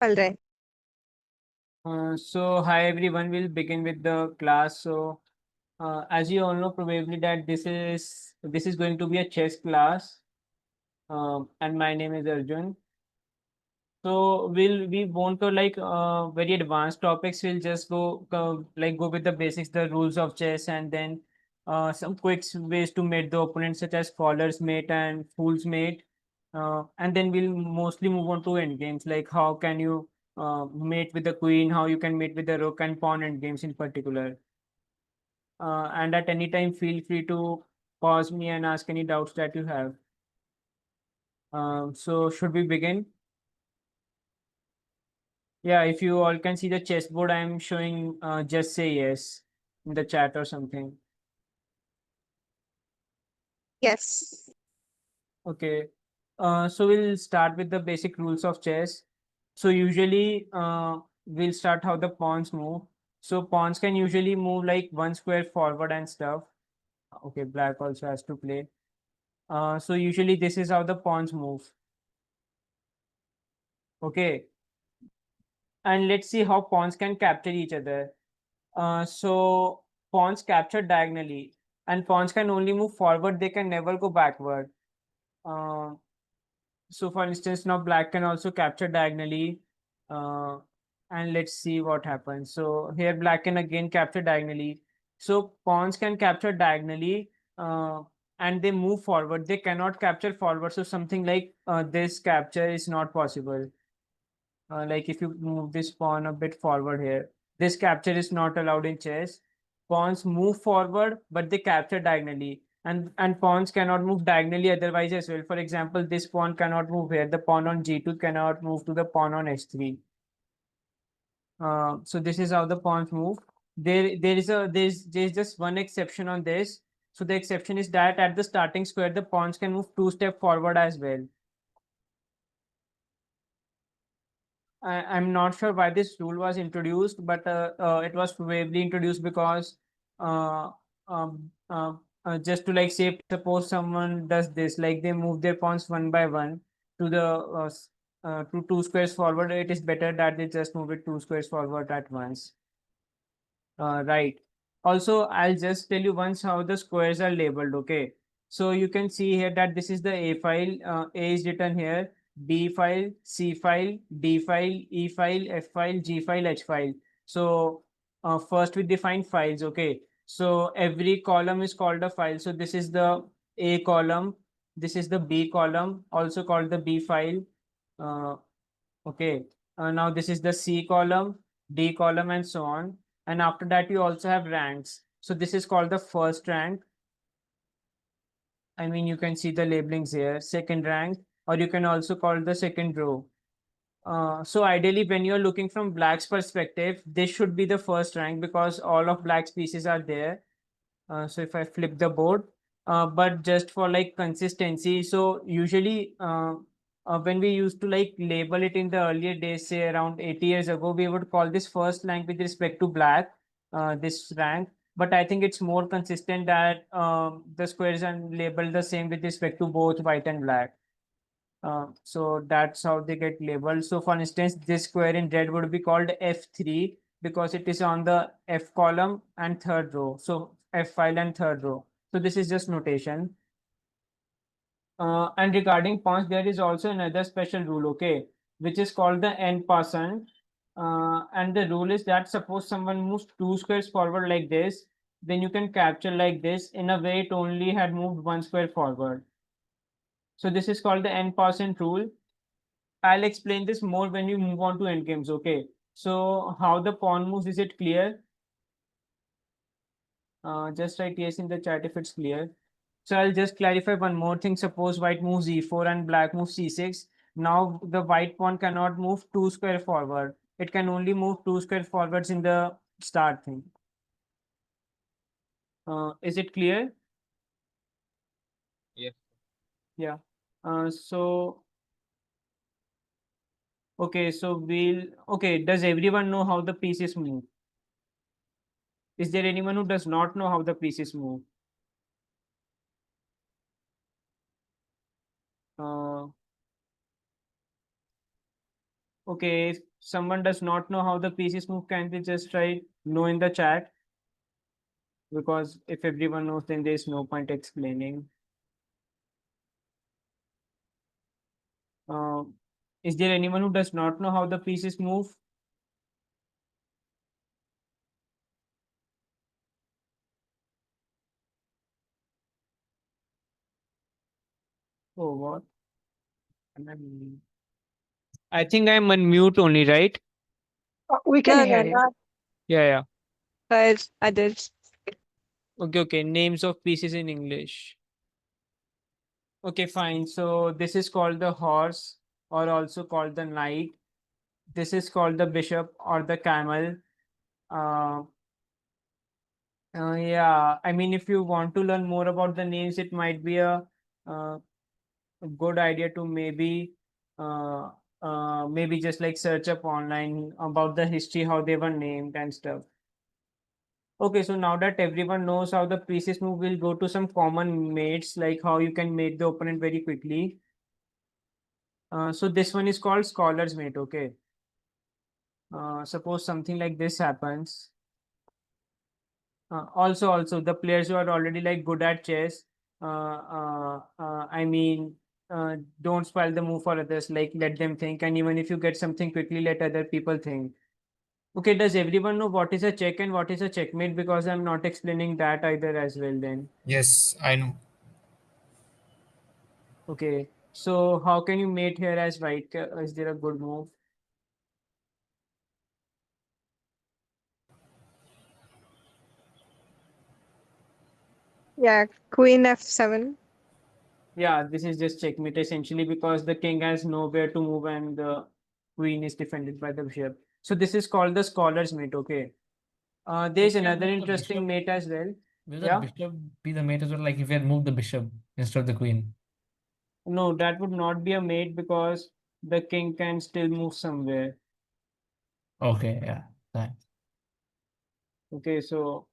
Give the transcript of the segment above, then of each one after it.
All right. So hi everyone, we'll begin with the class. As you all know, probably that this is going to be a chess class, and my name is Arjun. So we won't go like very advanced topics. We'll just go with the basics, the rules of chess, and then some quick ways to mate the opponent, such as faller's mate and fool's mate. And then we'll mostly move on to end games, like how can you mate with the queen, how you can mate with the rook and pawn end games in particular. And at any time, feel free to pause me and ask any doubts that you have. So should we begin? Yeah, if you all can see the chessboard I'm showing, just say yes in the chat or something. Yes. Okay. So we'll start with the basic rules of chess. So usually, we'll start how the pawns move. So pawns can usually move like one square forward and stuff. Okay, black also has to play. So usually this is how the pawns move. Okay. And let's see how pawns can capture each other. So pawns capture diagonally, and pawns can only move forward, they can never go backward. Uh, so for instance, now black can also capture diagonally. Uh, and let's see what happens. So here black can again capture diagonally. So pawns can capture diagonally, uh, and they move forward. They cannot capture forward. So something like this capture is not possible. Like if you move this pawn a bit forward here, this capture is not allowed in chess. Pawns move forward, but they capture diagonally. And pawns cannot move diagonally otherwise as well. For example, this pawn cannot move here. The pawn on g2 cannot move to the pawn on h3. So this is how the pawns move. There's just one exception on this. So the exception is that at the starting square, the pawns can move two step forward as well. I'm not sure why this rule was introduced, but it was probably introduced because uh, um, uh, just to like say, suppose someone does this, like they move their pawns one by one to the to two squares forward. It is better that they just move it two squares forward at once. Right. Also, I'll just tell you once how the squares are labeled. Okay. So you can see here that this is the A file. A is written here. B file, C file, D file, E file, F file, G file, H file. So first we define files. Okay. So every column is called a file. So this is the A column. This is the B column, also called the B file. Uh, Okay. Now this is the C column, D column, and so on. And after that, you also have ranks. So this is called the first rank. I mean, you can see the labelings here, second rank, or you can also call the second row. So ideally, when you're looking from Black's perspective, this should be the first rank because all of Black's pieces are there. So if I flip the board, but just for like consistency, so usually when we used to like label it in the earlier days, say around 80 years ago, we would call this first rank with respect to black, this rank. But I think it's more consistent that the squares are labeled the same with respect to both white and black. So that's how they get labeled. So for instance, this square in red would be called F3 because it is on the F column and third row. So F file and third row. So this is just notation. And regarding pawns, there is also another special rule, okay, which is called the En Passant. And the rule is that suppose someone moves two squares forward like this, then you can capture like this. In a way, it only had moved one square forward. So this is called the En Passant rule. I'll explain this more when we move on to endgames. Okay. So how the pawn moves, is it clear? Just write yes in the chat if it's clear. So I'll just clarify one more thing. Suppose white moves e4 and black moves c6. Now the white pawn cannot move two square forward. It can only move two square forwards in the start thing. Is it clear? Yes. Yeah. So okay, so okay, does everyone know how the pieces move? Is there anyone who does not know how the pieces move? Uh, Okay, if someone does not know how the pieces move, can they just write no in the chat? Because if everyone knows, then there's no point explaining. Uh, is there anyone who does not know how the pieces move? Oh, what? I think I'm on mute only, right? We can No, hear no, you. not Yeah, yeah. for others. Okay, okay. Names of pieces in English. Okay, fine. So this is called the horse, or also called the knight. This is called the bishop or the camel. Uh, yeah, I mean, if you want to learn more about the names, it might be uh, a good idea to uh, maybe just like search up online about the history, how they were named and stuff. Okay, so now that everyone knows how the pieces move, we'll go to some common mates, like how you can mate the opponent very quickly. So this one is called scholar's mate. Okay. Suppose something like this happens. Also, the players who are already like good at chess, I mean, don't spoil the move for others. Like let them think, and even if you get something quickly, let other people think. Okay, does everyone know what is a check and what is a checkmate? Because I'm not explaining that either as well. Then, Yes, I know. okay. So how can you mate here as white? Is there a good move? Yeah, Queen F7. Yeah, this is just checkmate essentially because the king has nowhere to move and the queen is defended by the bishop. So this is called the scholar's mate. Okay. So There's can another will the interesting bishop mate as well. will the Yeah. bishop be the mate as well? Like if we had moved the bishop instead of the queen. No, that would not be a mate because the king can still move somewhere. Okay, yeah. Thanks. Okay, so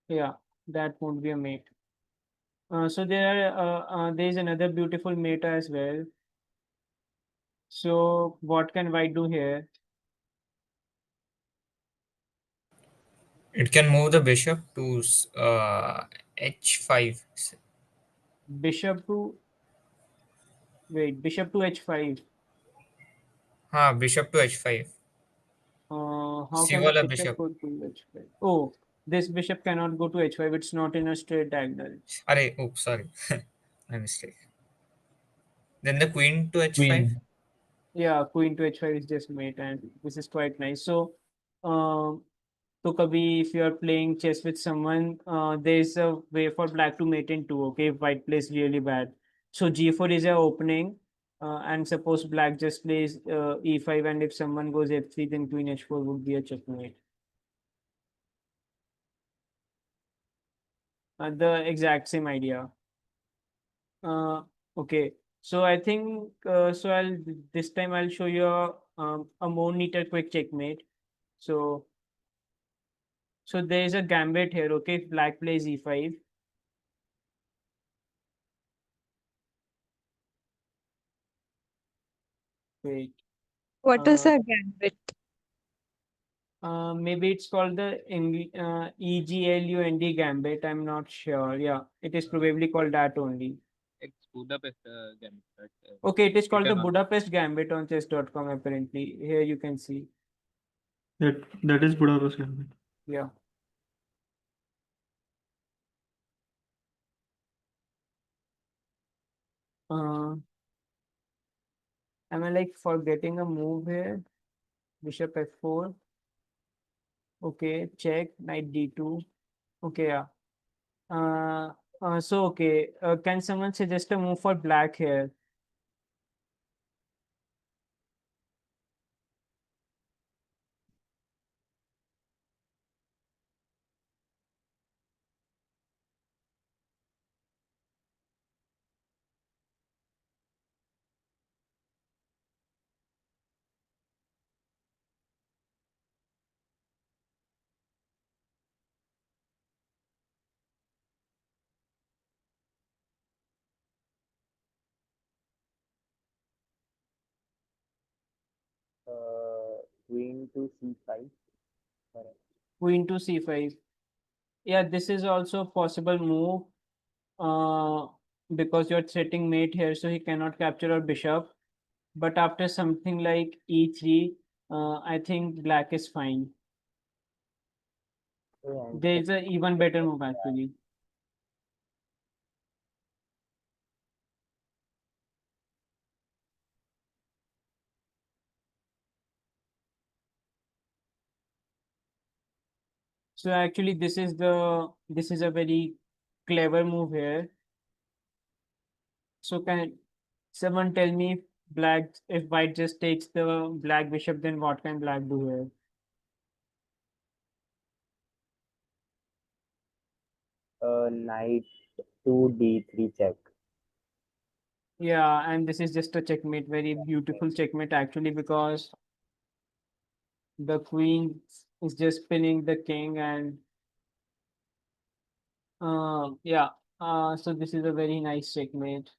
yeah, that won't be a mate. So there's another beautiful mate as well. So what can white do here? It can move the bishop to h5. Bishop to bishop to h5. Bishop to h5. How C can the wala bishop bishop. go to h5? Oh, this bishop cannot go to h5. It's not in a straight diagonal. Oh, sorry. My mistake. Then the queen to h5. Queen. Yeah, queen to h5 is just mate, and this is quite nice. Um, so kabhi if you are playing chess with someone, there's a way for black to mate in two. Okay, if white plays really bad. So g4 is a opening, and suppose black just plays e5, and if someone goes f3, then queen h4 would be a checkmate. The exact same idea. Uh, okay. So I think I'll this time I'll show you a more neater quick checkmate. So there is a gambit here. Okay, if black plays e5. Wait. What is Uh, a gambit? Maybe it's called the EGLUND gambit. I'm not sure. Yeah, it is probably called that only. It's Budapest game, right? Okay, it is You called the can Budapest gambit on chess.com. Apparently, here you can see. That is Budapest Gambit. Yeah. Uh, am I like forgetting a move here? Bishop f4. Okay, check, knight d2. Okay, yeah. Okay. Can someone suggest a move for black here? queen to c5. Correct. Queen to c5. Yeah, this is also a possible move. Because you're threatening mate here, so he cannot capture our bishop. But after something like e3, I think black is fine. So There is a even better move actually. So actually, this is a very clever move here. So can someone tell me if white just takes the black bishop, then what can black do here? knight to d3 check. Yeah, and this is just a checkmate, very beautiful checkmate actually, because the queen is just pinning the king, and yeah, so this is a very nice checkmate.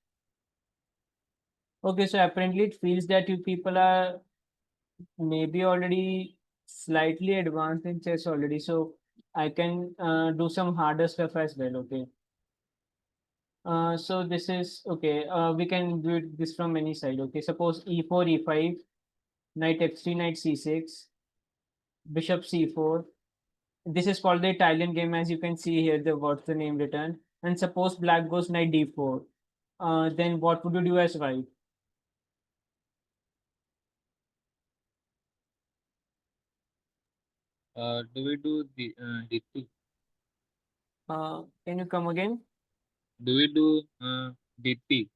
Okay, so apparently it feels that you people are maybe already slightly advanced in chess already, so I can do some harder stuff as well. Okay. So this is okay. We can do this from any side. Okay, suppose e4, e5, knight f3, knight c6, bishop c4. This is called the Italian game, as you can see here. What's the name written? And suppose black goes knight d4. Then what would you do as white? Do we do the D3? Can you come again? Do we do D3?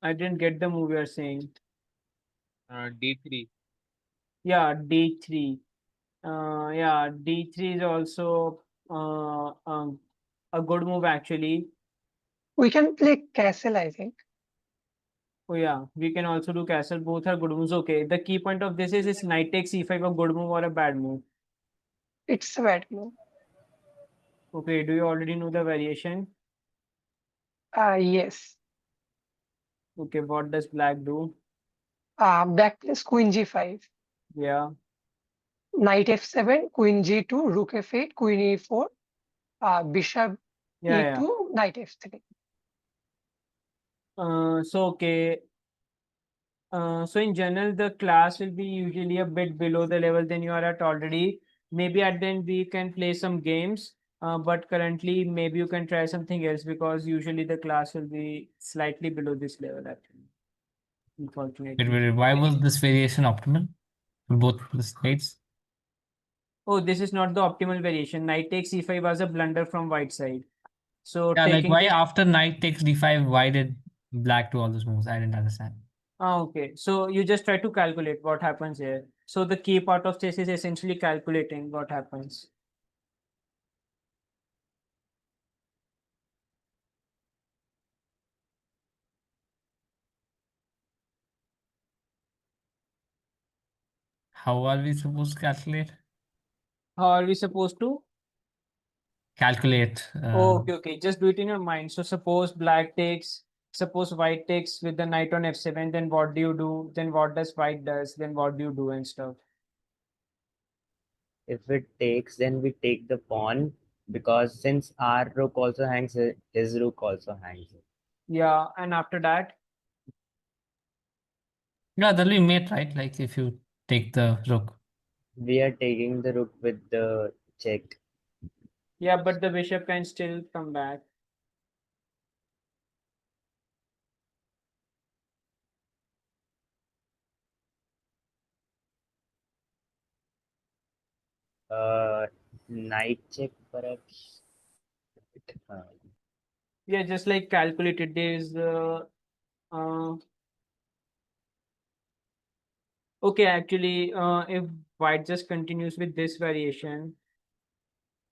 I didn't get the move you are saying. D3. Yeah, d3. Yeah, d3 is also a good move actually. We can play castle, I think. Oh yeah, we can also do castle. Both are good moves. Okay, the key point of this is knight takes c5 a good move or a bad move? It's a bad move. Okay, do you already know the variation? Yes. Okay, what does black do? Black plays queen g5, Yeah, knight f7, queen g2, rook f8, queen e4, bishop yeah. e2, knight f3. So okay. So in general, the class will be usually a bit below the level than you are at already. Maybe at the end we can play some games, but currently maybe you can try something else, because usually the class will be slightly below this level actually. Unfortunately. Why was this variation optimal for both the states? Oh, this is not the optimal variation. Knight takes e5 was a blunder from white side. So Yeah, like taking why this. after knight takes d5, why did black do all those moves? I didn't understand. Okay, so you just try to calculate what happens here. So the key part of chess is essentially calculating what happens. How are we supposed to calculate? How are we supposed to? Calculate. Okay. Just do it in your mind. So suppose white takes with the knight on f7, then what do you do? Then what does white does? Then what do you do and stuff? If it takes, then we take the pawn, because since our rook also hangs, his rook also hangs. Yeah, and after that, Yeah, that'll be mate, right? Like if you take the rook. We are taking the rook with the check. yeah, but the bishop can still come back. Knight check perhaps. Uh, Yeah, just like calculated. There's okay, actually, if white just continues with this variation,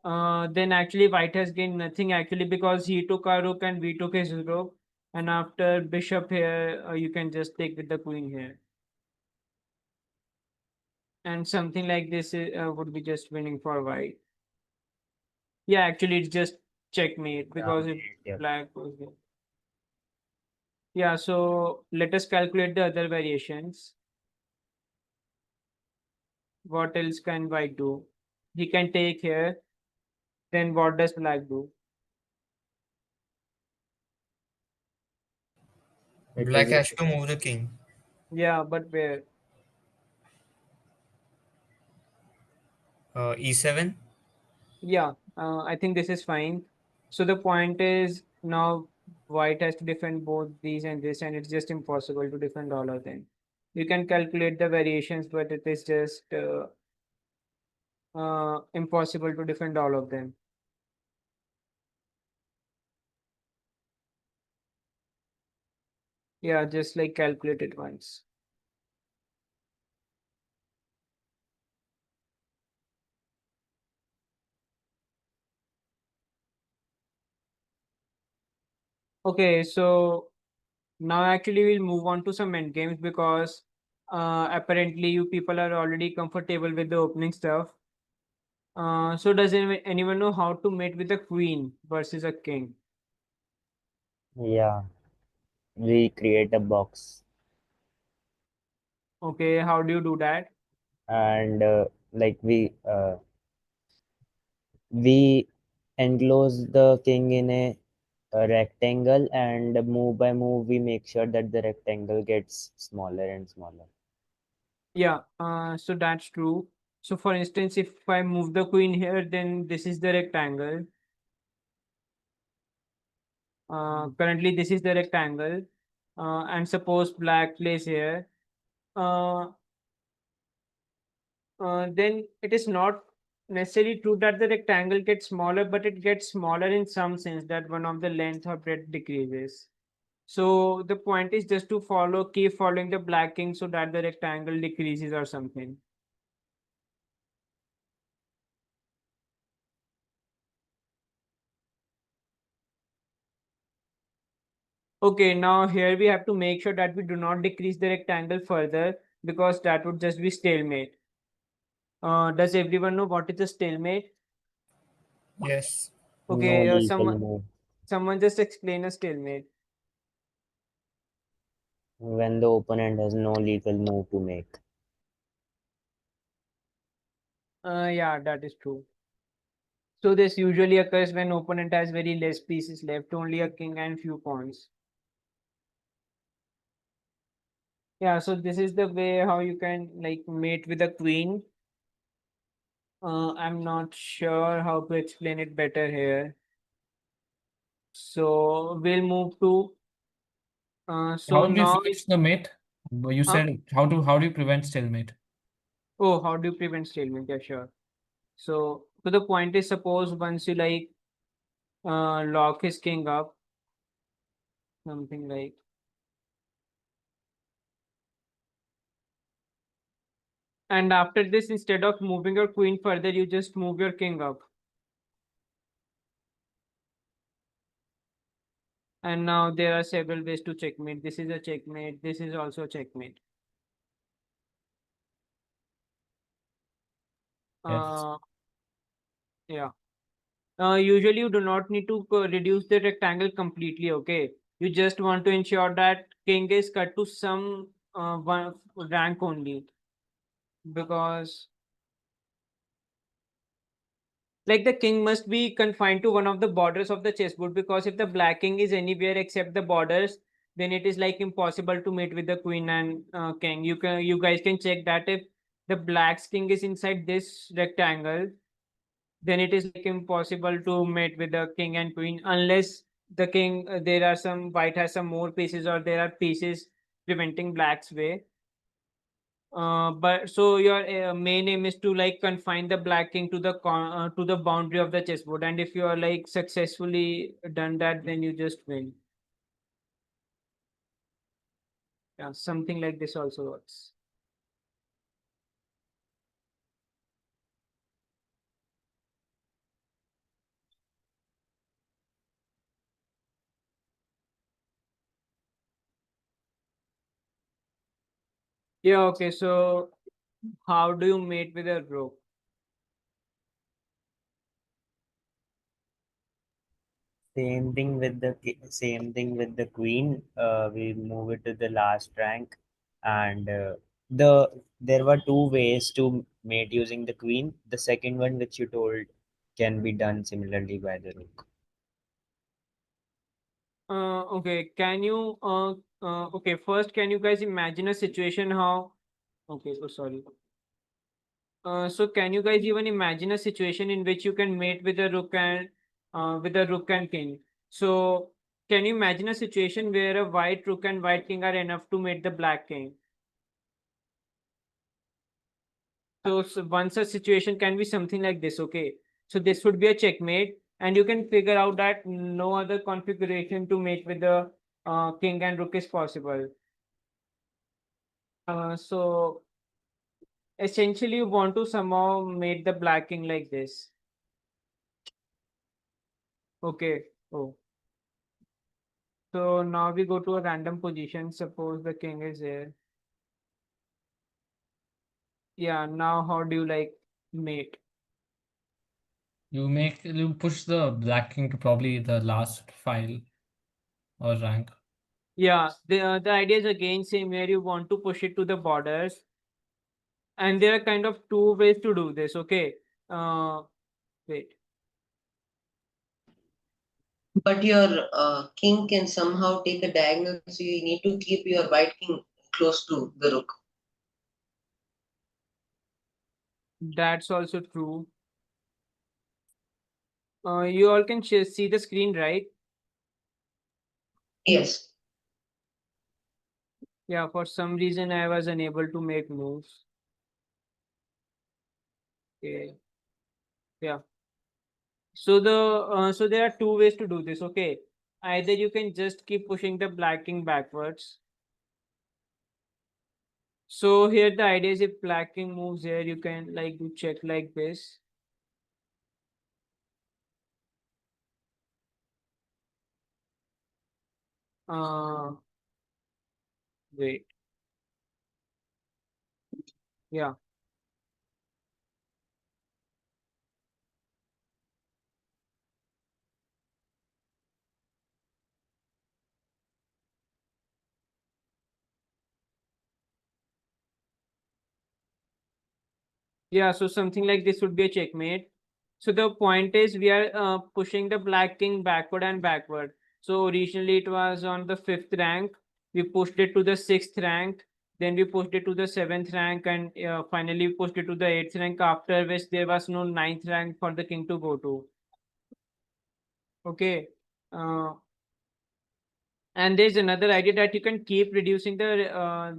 then actually white has gained nothing actually, because he took our rook and we took his rook. And after bishop here, you can just take with the queen here. And something like this would be just winning for white. Yeah, actually, it's just checkmate, because if yeah. black goes there. Yeah, so let us calculate the other variations. What else can white do? He can take here. Then what does black do? It Black is has to move the king. Yeah, but where? E7. Yeah, I think this is fine. So the point is now white has to defend both these and this, and it's just impossible to defend all of them. You can calculate the variations, but it is just impossible to defend all of them. Yeah, just like calculate it once. Okay, so now actually we'll move on to some end games because apparently you people are already comfortable with the opening stuff. So does anyone know how to mate with a queen versus a king? yeah. We create a box Okay, how do you do that? and like we enclose the king in a rectangle, and move by move we make sure that the rectangle gets smaller and smaller. Yeah, so that's true. So for instance, if I move the queen here, then this is the rectangle. Currently this is the rectangle. And suppose black plays here. Uh, then it is not necessarily true that the rectangle gets smaller, but it gets smaller in some sense that one of the length or breadth decreases. So the point is just to keep following the black king so that the rectangle decreases or something. Okay, now here we have to make sure that we do not decrease the rectangle further because that would just be stalemate. Does everyone know what is a stalemate? Yes. No Okay, legal move. someone just explain a stalemate. When the opponent has no legal move to make. Yeah, that is true. So this usually occurs when opponent has very less pieces left, only a king and few pawns. Yeah, so this is the way how you can like mate with a queen. I'm not sure how to explain it better here. So we'll move to so How do you now finish the mate? You uh, said how do you prevent stalemate? oh, how do you prevent stalemate? Yeah, sure. So the point is suppose once you like lock his king up, something like, and after this instead of moving your queen further, you just move your king up. And now there are several ways to checkmate. This is a checkmate. This is also a checkmate. Yes. Uh, yeah. Usually you do not need to reduce the rectangle completely. Okay. You just want to ensure that king is cut to some one rank only because like the king must be confined to one of the borders of the chessboard because if the black king is anywhere except the borders, then it is like impossible to mate with the queen and king. You guys can check that if the black's king is inside this rectangle, then it is like impossible to mate with the king and queen unless the king there are some white has some more pieces or there are pieces preventing black's way. But so your main aim is to like confine the black king to to the boundary of the chessboard, and if you are like successfully done that, then you just win. Yeah, something like this also works. Yeah, okay. So how do you mate with a rook? Same thing with the queen. We move it to the last rank, and there were two ways to mate using the queen. The second one which you told can be done similarly by the rook. Okay, can you okay, first can you guys imagine a situation how okay, so sorry. So can you guys even imagine a situation in which you can mate with a rook and king? So can you imagine a situation where a white rook and white king are enough to mate the black king? So once a situation can be something like this, okay. So this would be a checkmate, and you can figure out that no other configuration to mate with the king and rook is possible. So essentially you want to somehow mate the black king like this. Okay. Oh. So now we go to a random position. Suppose the king is here. Yeah, now how do you like mate? You push the black king to probably the last file or rank. Yeah, the idea is again same where you want to push it to the borders. And there are kind of two ways to do this, okay? Wait. But your king can somehow take a diagonal, so you need to keep your white king close to the rook. That's also true. You all can see the screen, right? Yes. Yeah, for some reason I was unable to make moves. Okay. Yeah. So so there are two ways to do this, okay? Either you can just keep pushing the black king backwards. So here the idea is if black king moves here, you can like do check like this. Wait. Yeah. Yeah, so something like this would be a checkmate. So the point is we are pushing the black king backward and backward. So originally it was on the 5th rank. We pushed it to the 6th rank. Then we pushed it to the 7th rank and finally pushed it to the 8th rank, after which there was no 9th rank for the king to go to. Okay. And there's another idea that you can keep reducing the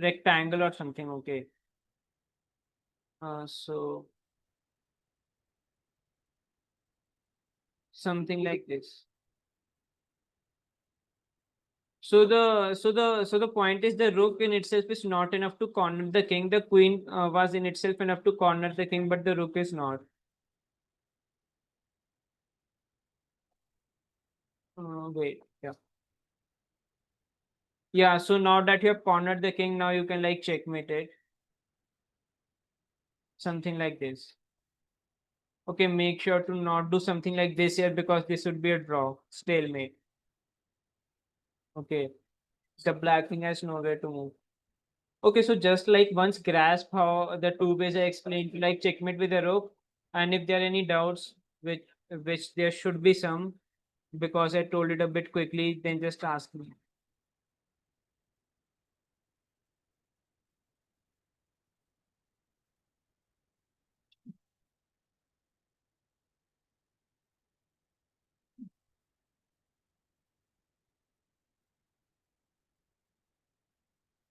rectangle or something. Okay. So something like this. So the point is the rook in itself is not enough to corner the king. The queen was in itself enough to corner the king, but the rook is not. Wait, yeah. Yeah, so now that you have cornered the king, now you can like checkmate it. Something like this. Okay, make sure to not do something like this here because this would be a draw, stalemate. Okay, the black king has nowhere to move. Okay, so just like once grasp how the two ways I explained, like checkmate with a rook, and if there are any doubts, which there should be some, because I told it a bit quickly, then just ask me.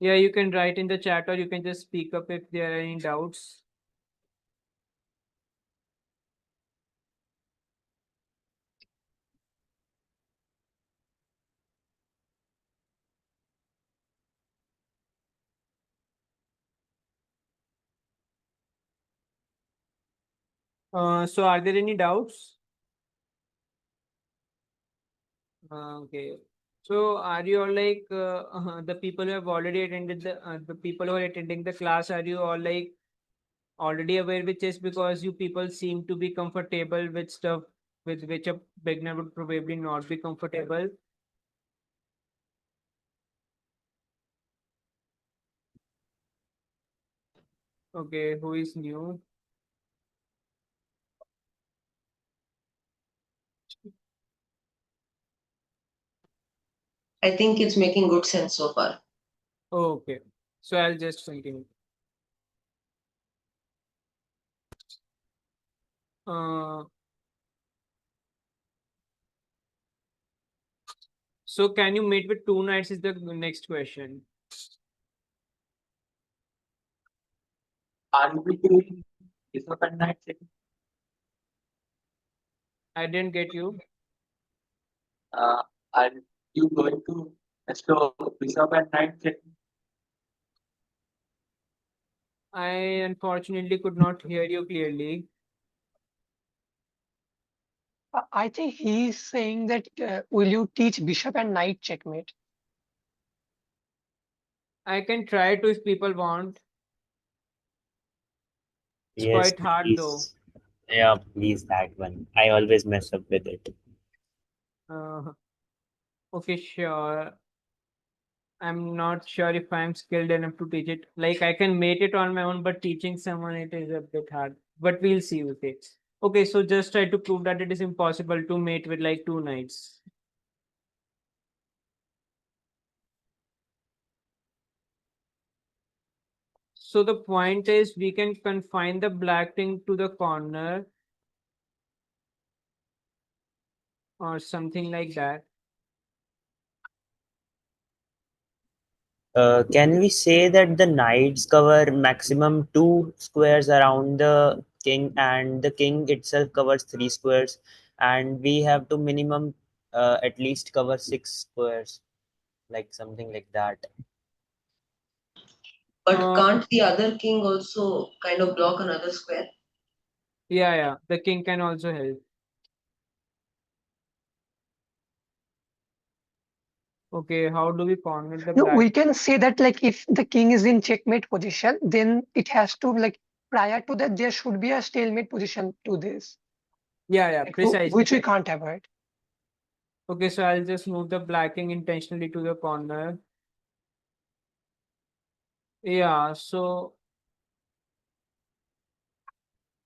Yeah, you can write in the chat or you can just speak up if there are any doubts. So are there any doubts? Okay. So are you all like the people who have already attended the people who are attending the class, are you all like already aware with chess, because you people seem to be comfortable with stuff with which a beginner would probably not be comfortable? Okay, who is new? I think it's making good sense so far. Oh, okay. So I'll just continue. Uh, so can you mate with 2 knights is the next question. Are we doing bishop and knight check? I didn't get you. Are you going to explore bishop and knight check? I unfortunately could not hear you clearly. I think he's saying that will you teach bishop and knight checkmate? I can try to if people want. It's Yes, quite hard though. please. Yeah, please, that one. I always mess up with it. Okay, sure. I'm not sure if I'm skilled enough to teach it. Like I can mate it on my own, but teaching someone it is a bit hard. But we'll see. Okay. Okay, so just try to prove that it is impossible to mate with like 2 knights. So the point is we can confine the black thing to the corner or something like that. Can we say that the knights cover maximum 2 squares around the king, and the king itself covers 3 squares, and we have to minimum at least cover 6 squares, like something like that. But can't the other king also kind of block another square? Yeah, the king can also help. Okay, how do we corner the No, black? we can say that like if the king is in checkmate position, then it has to like prior to that there should be a stalemate position to this, Yeah, like, precisely. which we can't avoid. Okay, so I'll just move the black king intentionally to the corner. Yeah, so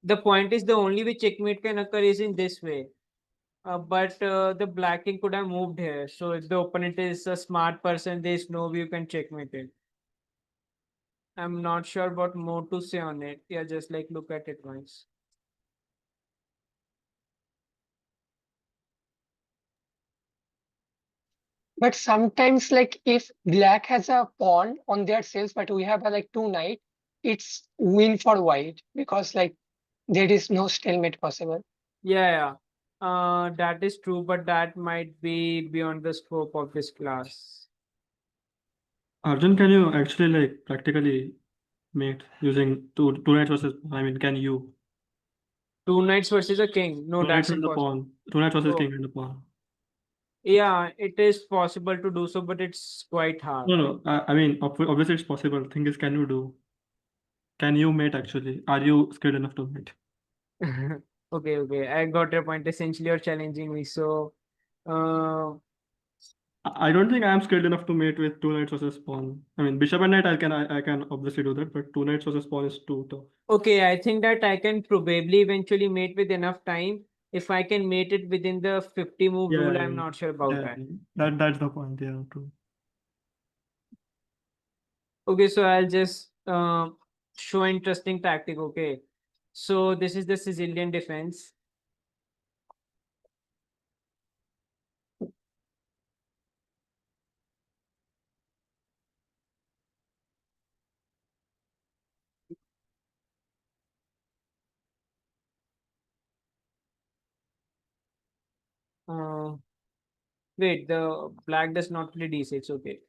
the point is the only way checkmate can occur is in this way. But the black king could have moved here. So if the opponent is a smart person, there's no way you can checkmate it. I'm not sure what more to say on it. Yeah, just like look at it once. But sometimes like if black has a pawn on their cells, but we have a, like 2 knight, it's win for white because like there is no stalemate possible. Yeah. That is true, but that might be beyond the scope of this class. Arjun, can you actually like practically mate using two knights versus? I mean, can you 2 knights versus a king. No, two knights that's and the impossible. pawn? Two knights versus Oh. king and the pawn. Yeah, it is possible to do so, but it's quite hard. No. I mean, obviously it's possible. Thing is, can you do? Can you mate actually? Are you skilled enough to mate? Okay. I got your point. Essentially, you're challenging me. So, uh, I don't think I am skilled enough to mate with two knights versus pawn. I mean, bishop and knight, I can obviously do that, but two knights versus pawn is too tough. okay, I think that I can probably eventually mate with enough time. If I can mate it within the 50 move rule, I'm not sure about that. That's the point. Yeah, true. Okay, so I'll just show interesting tactic. Okay, so this is the Sicilian defense. Uh, Wait, the black does not play d6. Okay,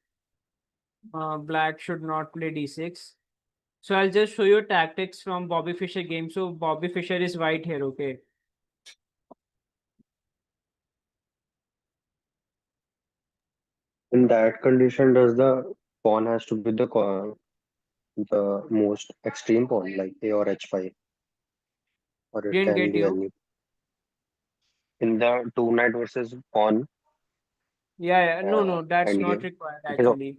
black should not play d6. So I'll just show you tactics from Bobby Fischer game. So Bobby Fischer is white here. Okay. In that condition, does the pawn has to be the most extreme pawn, like A or H5, or it Didn't can get be you. any. In the two knight versus pawn Yeah. No, that's not endgame, required it is actually.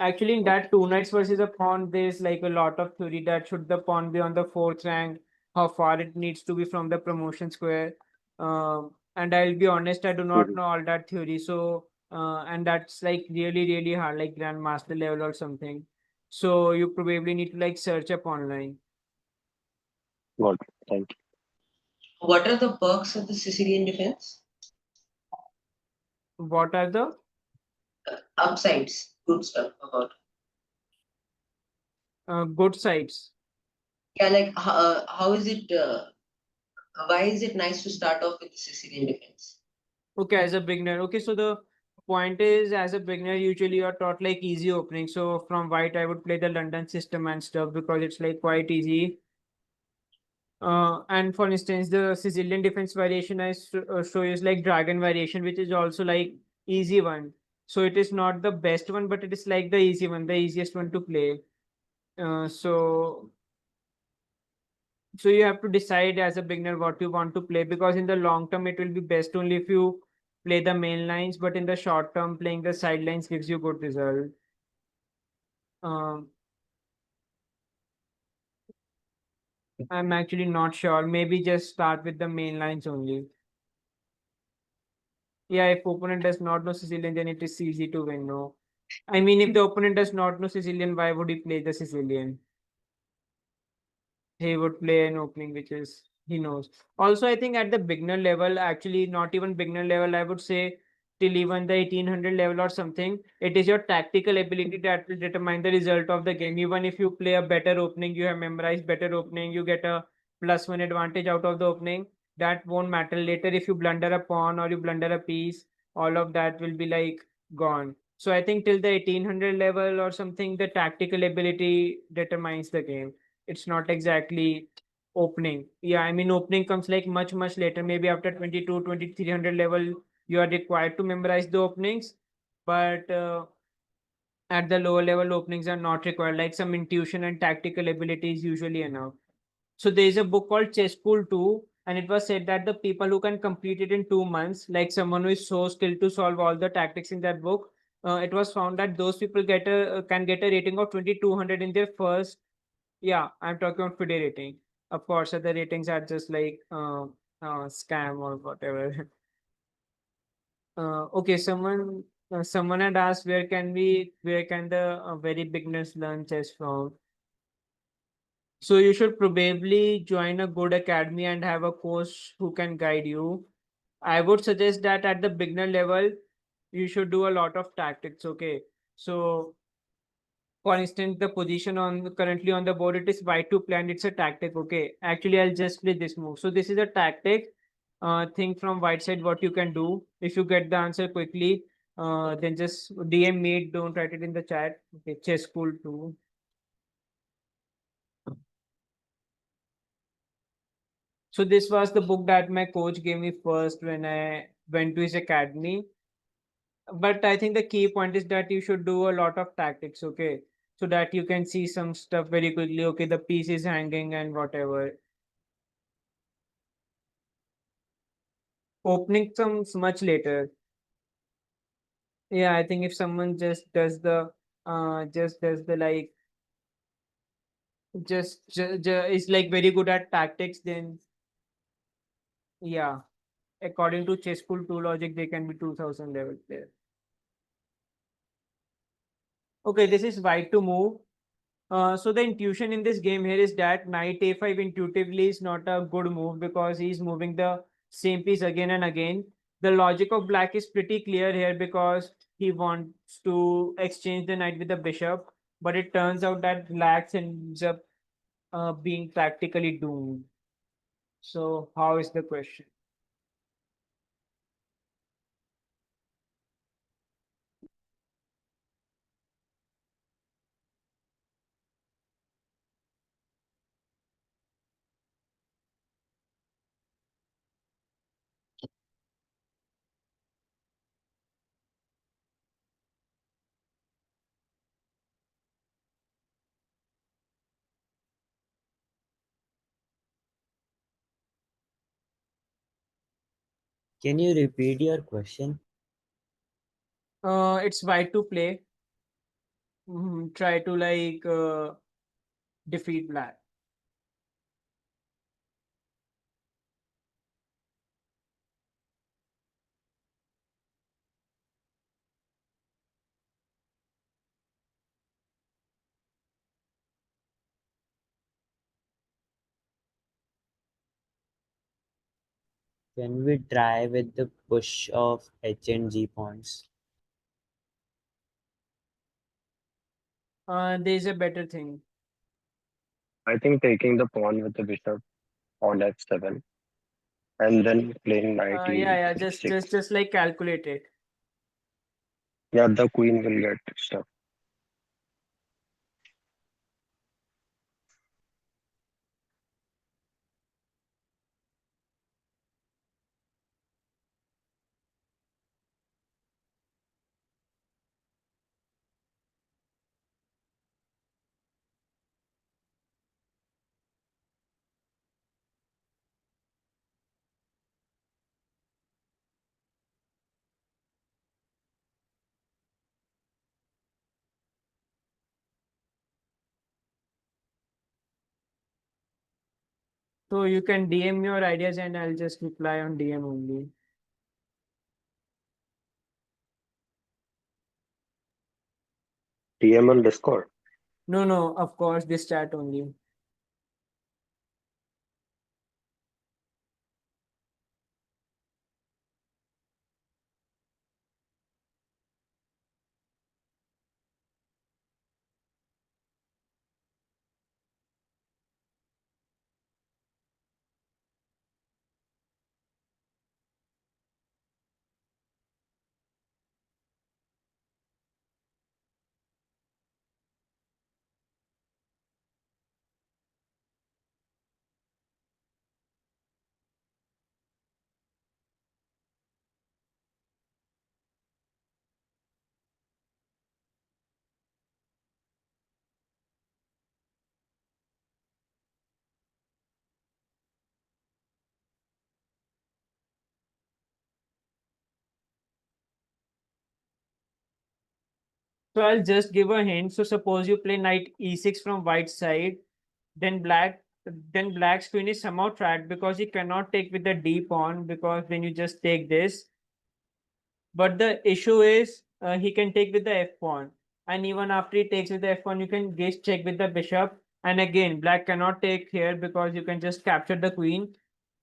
Actually, in that two knights versus a pawn, there's like a lot of theory that should the pawn be on the fourth rank, how far it needs to be from the promotion square. And I'll be honest, I do not Mhm. know all that theory. So, and that's like really, really hard, like grandmaster level or something. So you probably need to like search up online. Got it. Thank you. What are the perks of the Sicilian defense? What are the Upsides, good stuff about. good sides? Yeah, like how is it? Why is it nice to start off with the Sicilian defense? Okay, as a beginner. Okay, so the point is, as a beginner, usually you're taught like easy opening. So from white, I would play the London system and stuff because it's like quite easy. And for instance, the Sicilian defense variation I show is like dragon variation, which is also like easy one. So it is not the best one, but it is like the easy one, the easiest one to play. So you have to decide as a beginner what you want to play because in the long term it will be best only if you play the main lines, but in the short term playing the sidelines gives you good result. Um, I'm actually not sure. Maybe just start with the main lines only. Yeah, if opponent does not know Sicilian, then it is easy to win. No, I mean if the opponent does not know Sicilian, why would he play the Sicilian? He would play an opening which is he knows. Also, I think at the beginner level, actually not even beginner level, I would say till even the 1800 level or something, it is your tactical ability that will determine the result of the game. Even if you play a better opening, you have memorized better opening, you get a +1 advantage out of the opening. That won't matter later if you blunder a pawn or you blunder a piece. All of that will be like gone. So I think till the 1800 level or something, the tactical ability determines the game. It's not exactly opening. Yeah, I mean opening comes like much later, maybe after 22 2300 level you are required to memorize the openings, but at the lower level openings are not required, like some intuition and tactical ability is usually enough. So there is a book called Chess School 2, and it was said that the people who can complete it in 2 months, like someone who is so skilled to solve all the tactics in that book, it was found that those people can get a rating of 2200 in their first. Yeah, I'm talking about FIDE rating. Of course, other ratings are just like scam or whatever. Okay, someone had asked where can the very beginners learn chess from? So you should probably join a good academy and have a coach who can guide you. I would suggest that at the beginner level, you should do a lot of tactics. Okay, so for instance, the position on currently on the board, it is white to plan. It's a tactic. Okay, actually, I'll just play this move. So this is a tactic. Think from white side what you can do. If you get the answer quickly, then just DM me. Don't write it in the chat. Okay, chess school too. So this was the book that my coach gave me first when I went to his academy. But I think the key point is that you should do a lot of tactics, okay? So that you can see some stuff very quickly. Okay, the piece is hanging and whatever. Opening comes much later. Yeah, I think if someone just does the like is like very good at tactics, then yeah, according to chess school 2 logic, they can be 2000 level player. Okay, this is white to move. So the intuition in this game here is that knight a5 intuitively is not a good move because he's moving the same piece again and again. The logic of black is pretty clear here because he wants to exchange the knight with the bishop, but it turns out that black ends up being practically doomed. So how is the question? Can you repeat your question? It's white to play. try to like defeat black. Can we try with the push of H and G pawns? There's a better thing. I think taking the pawn with the bishop on f7 and then playing knight Yeah, e6. just like calculate it. Yeah, the queen will get stuck. So you can DM your ideas and I'll just reply on DM only. DM on Discord. No, of course, this chat only. So I'll just give a hint. So suppose you play knight e6 from white side, then black's queen is somehow trapped because he cannot take with the d pawn because then you just take this. But the issue is he can take with the f pawn, and even after he takes with the f pawn, you can just check with the bishop. And again, black cannot take here because you can just capture the queen.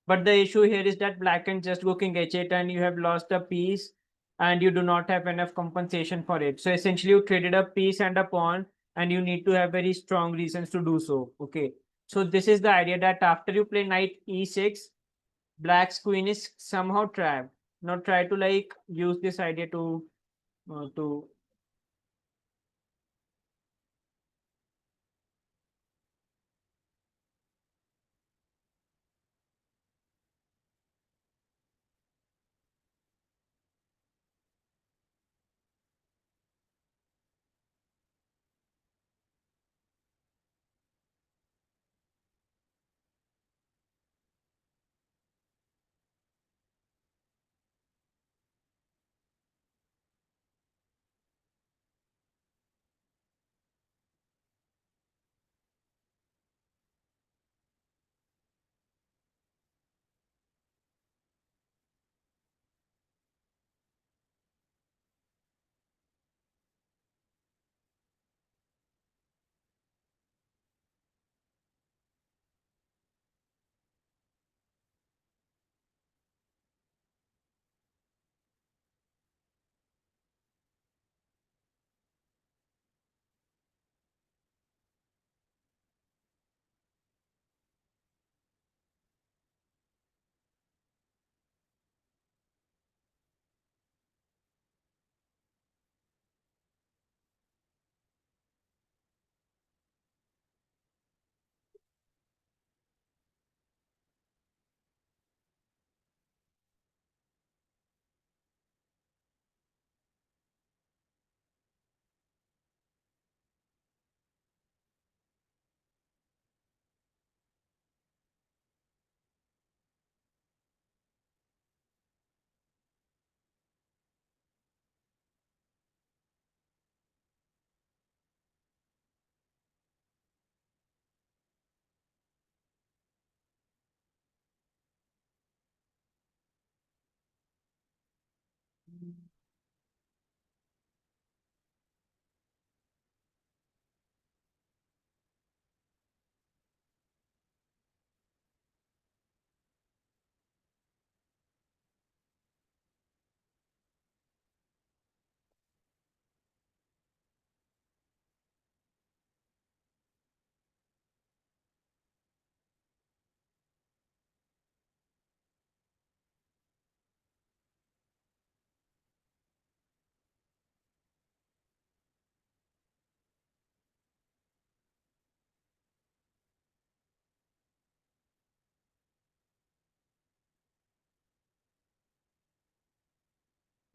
But the issue here is that black can just go king h8 and you have lost a piece and you do not have enough compensation for it. So essentially you traded a piece and a pawn and you need to have very strong reasons to do so. Okay. So this is the idea that after you play knight e6, black's queen is somehow trapped. Now try to like use this idea to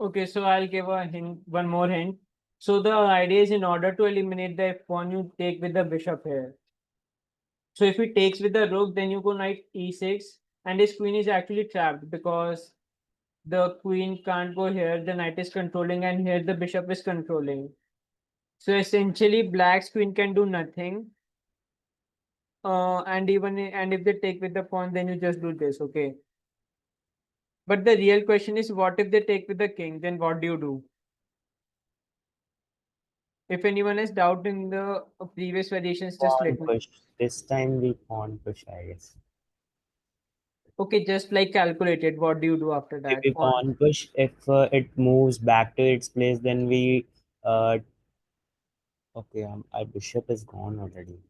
Okay, so I'll give a hint, one more hint. So the idea is in order to eliminate the f pawn, you take with the bishop here. So if he takes with the rook, then you go knight e6, and his queen is actually trapped because the queen can't go here, the knight is controlling, and here the bishop is controlling. So essentially, black's queen can do nothing. And if they take with the pawn, then you just do this, okay? But the real question is, what if they take with the king? Then what do you do? If anyone has doubt in the previous variations, just Pawn let me. push. This time we pawn push, I guess. Okay, just like calculated, what do you do after If that? we pawn push, if it moves back to its place, then we okay, our bishop is gone already.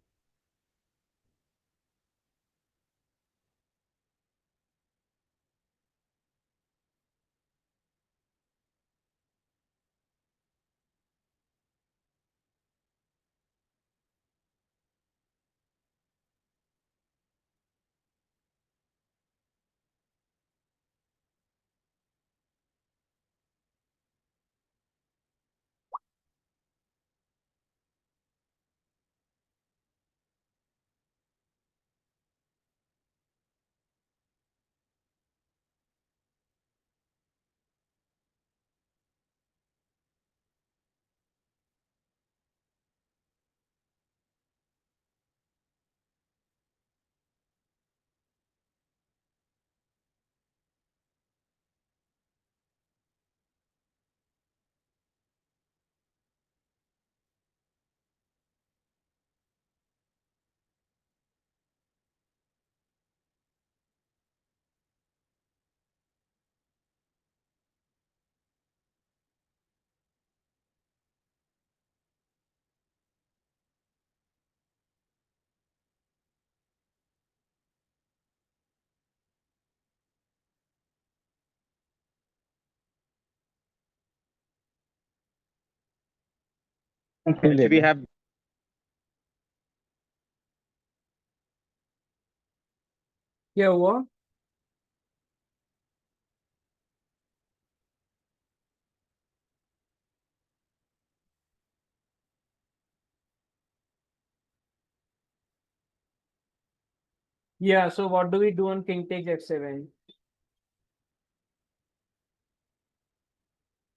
We have Yeah, what? Yeah, so what do we do on king takes f7?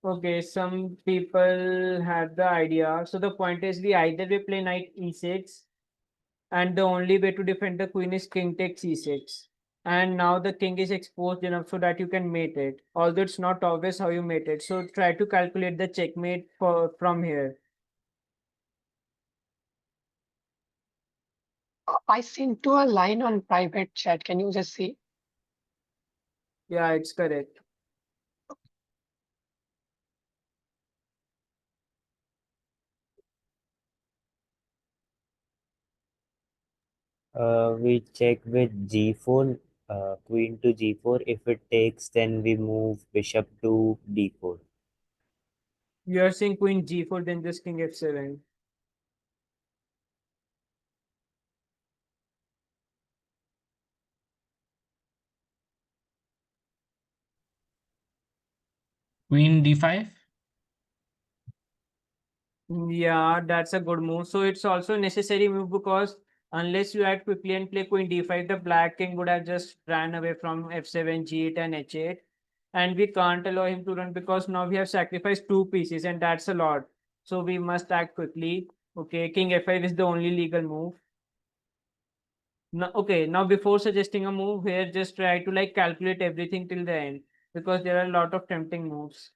Okay, some people had the idea. So the point is we either we play knight e6, and the only way to defend the queen is king takes e6. And now the king is exposed enough so that you can mate it. Although it's not obvious how you mate it. So try to calculate the checkmate from here. I sent to a line on private chat. Can you just see? Yeah, it's correct. We check with g4, queen to g4. If it takes, then we move bishop to d4. You're saying queen g4, then just king f7. Queen d5. Yeah, that's a good move. So it's also a necessary move because unless you act quickly and play queen d5, the black king would have just ran away from f7, g8, and h8. And we can't allow him to run because now we have sacrificed two pieces, and that's a lot. So we must act quickly. Okay, king f5 is the only legal move. Now, okay, now before suggesting a move here, just try to like calculate everything till the end because there are a lot of tempting moves.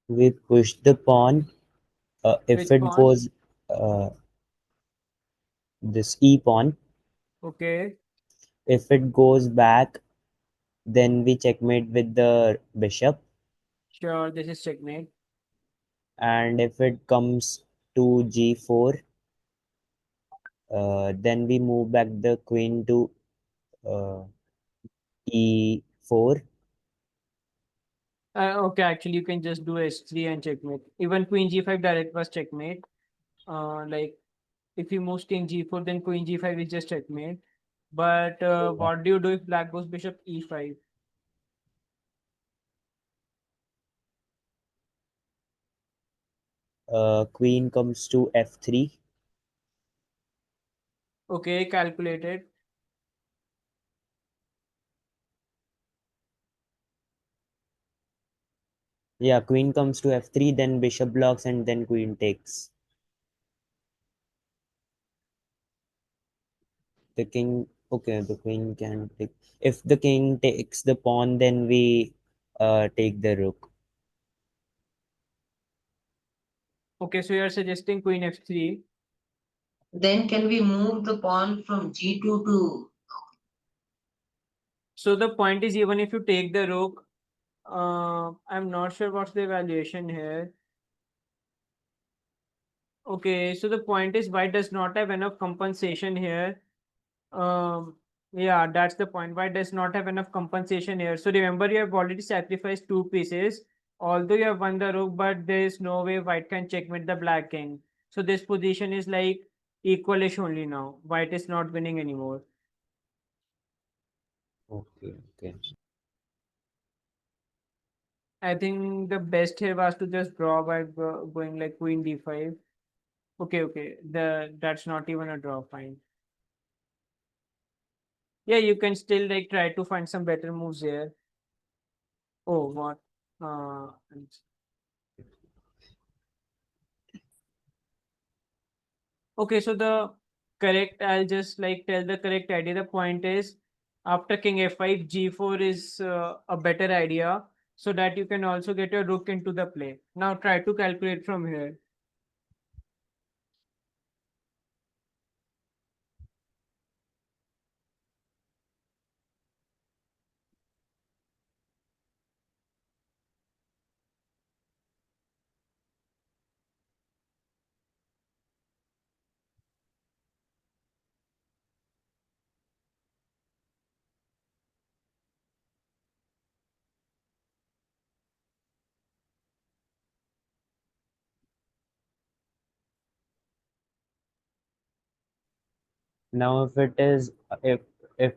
We push the pawn. If Which it pawn? goes this e pawn, Okay. if it goes back, then we checkmate with the bishop. Sure, this is checkmate. And if it comes to g4, then we move back the queen to e4. Okay, actually, you can just do h3 and checkmate. Even queen g5 direct was checkmate. Like if you move king g4, then queen g5 is just checkmate. But what do you do if black goes bishop e5? Queen comes to f3. Okay, calculated. Yeah, queen comes to f3, then bishop blocks, and then queen takes. The king, okay, the queen can take. If the king takes the pawn, then we take the rook. Okay, so you are suggesting queen f3. Then can we move the pawn from g2 to? So the point is, even if you take the rook, I'm not sure what's the evaluation here. Okay, so the point is white does not have enough compensation here. Yeah, that's the point. White does not have enough compensation here. So remember, you have already sacrificed two pieces. Although you have won the rook, but there is no way white can checkmate the black king. So this position is like equalish only now. White is not winning anymore. Okay, okay. I think the best here was to just draw by going like queen d5. Okay, okay. That's not even a draw. Fine. Yeah, you can still like try to find some better moves here. Oh, what? Uh, okay, so the correct, I'll just like tell the correct idea. The point is, after king f5, g4 is a better idea so that you can also get your rook into the play. Now try to calculate from here. Now, if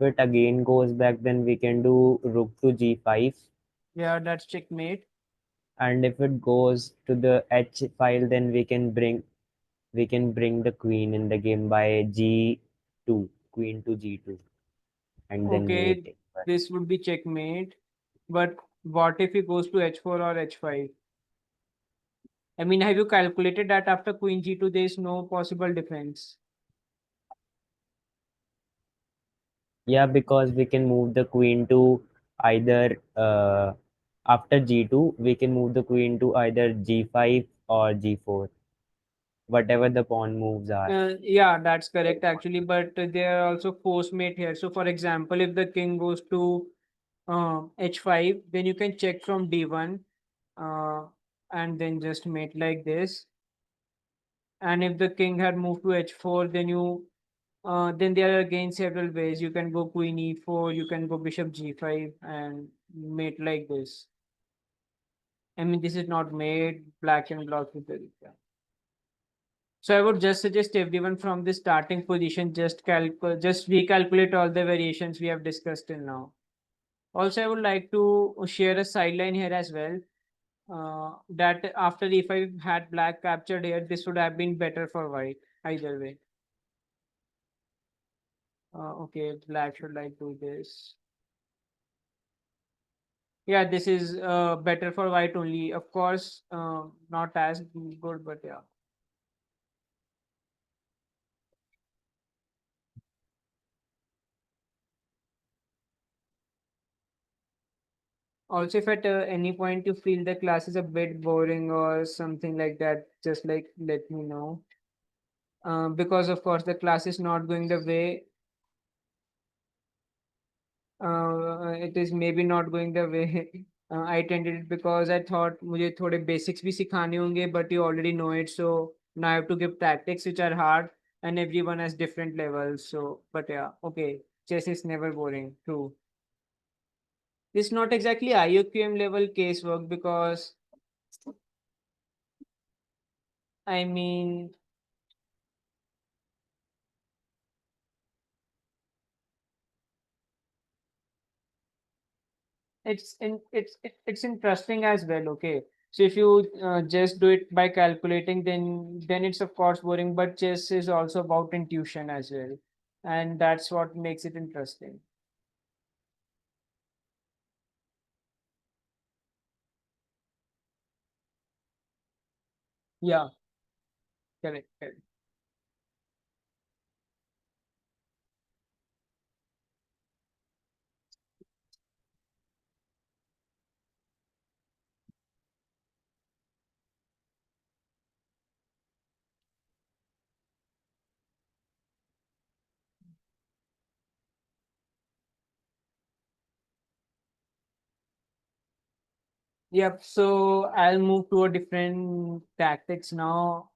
it again goes back, then we can do rook to g5. Yeah, that's checkmate. And if it goes to the h file, then we can bring the queen in the game by g2, queen to g2, and then Okay, mate. this would be checkmate. But what if he goes to h4 or h5? I mean, have you calculated that after queen g2 there is no possible defense? Yeah, because we can move the queen to either after g2, we can move the queen to either g5 or g4, whatever the pawn moves are. Yeah, that's correct actually, but there are also force mate here. So for example, if the king goes to h5, then you can check from d1 uh, and then just mate like this. And if the king had moved to h4, then there are again several ways. You can go queen e4, you can go bishop g5 and mate like this. I mean, this is not mate, black and block with the yeah. So I would just suggest everyone from the starting position just recalculate all the variations we have discussed till now. Also, I would like to share a sideline here as well. That after e5 had black captured here, this would have been better for white either way. Okay, black should like do this. Yeah, this is better for white only. Of course, not as good, but yeah. Also, if at any point you feel the class is a bit boring or something like that, just like let me know. Because of course the class is not going the way it is maybe not going the way I intended it, because I thought मुझे थोड़े basics भी सिखाने होंगे, but you already know it, so now I have to give tactics which are hard and everyone has different levels. So, but yeah, okay, chess is never boring. True. This is not exactly IOQM level casework because I mean it's interesting as well. Okay, so if you just do it by calculating, then it's of course boring, but chess is also about intuition as well, and that's what makes it interesting. Yeah, correct, correct. Yep, so I'll move to a different tactics now.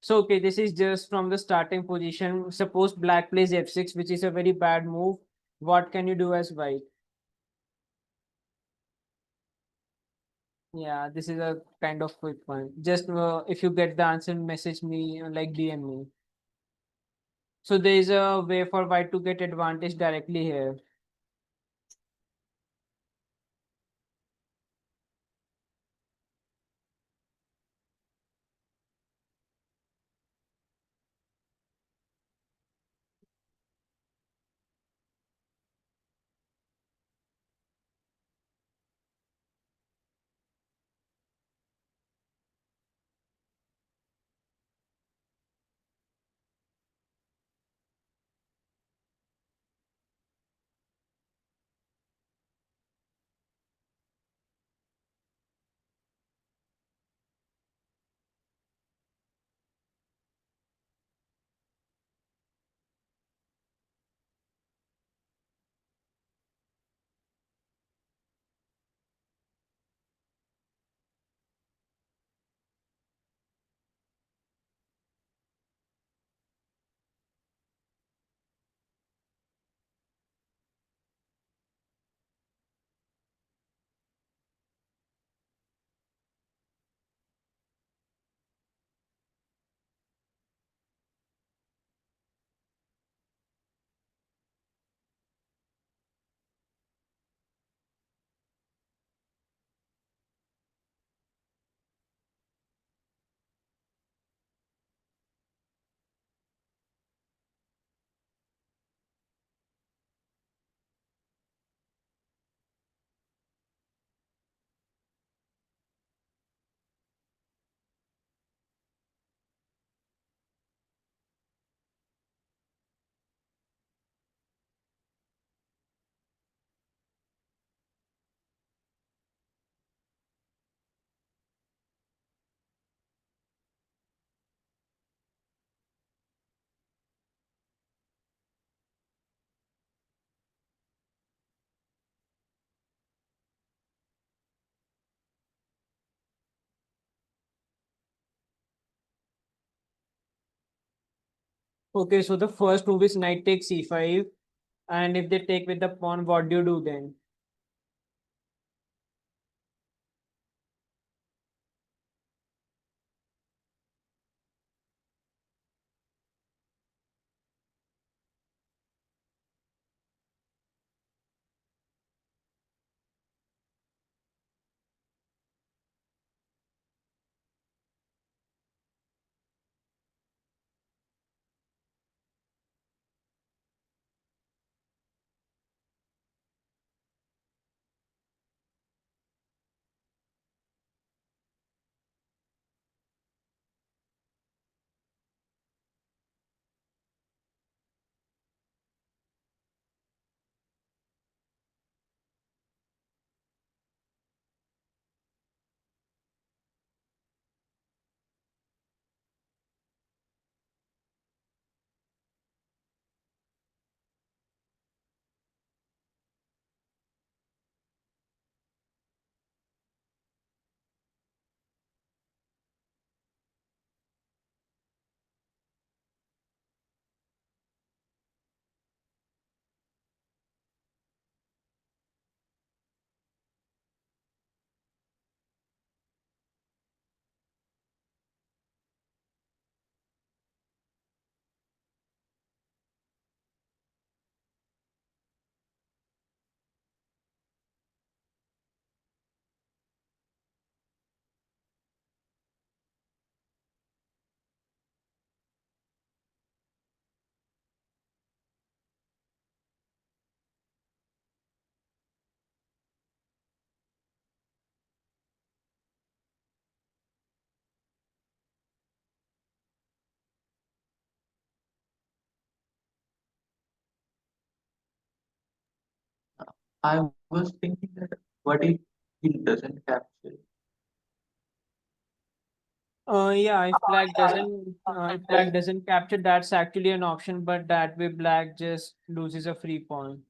So okay, this is just from the starting position. Suppose black plays f6, which is a very bad move. What can you do as white? Yeah, this is a kind of quick one. Just if you get the answer, message me, like DM me. So there is a way for white to get advantage directly here. Okay, so the first move is knight takes c5, and if they take with the pawn, what do you do then? I was thinking that what if he doesn't capture? Yeah, if black doesn't capture, that's actually an option, but that way black just loses a free pawn.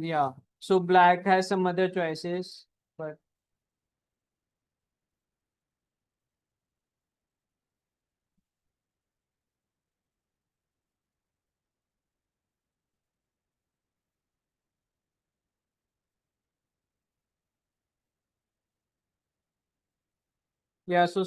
Yeah. So black has some other choices, but yeah, so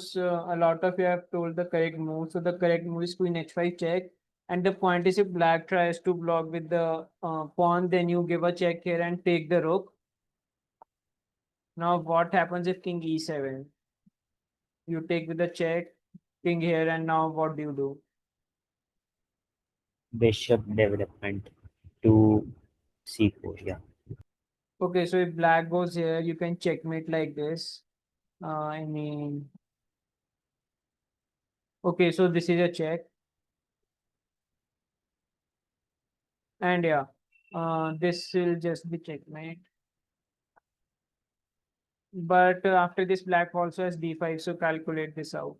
a lot of you have told the correct move. So the correct move is queen h5 check. And the point is if black tries to block with the pawn, then you give a check here and take the rook. Now what happens if king e7? You take with the check, king here, and now what do you do? Bishop development to c4. Yeah. Okay, so if black goes here, you can checkmate like this. I mean, okay, so this is a check. And yeah, this will just be checkmate. But after this, black also has d5, so calculate this out.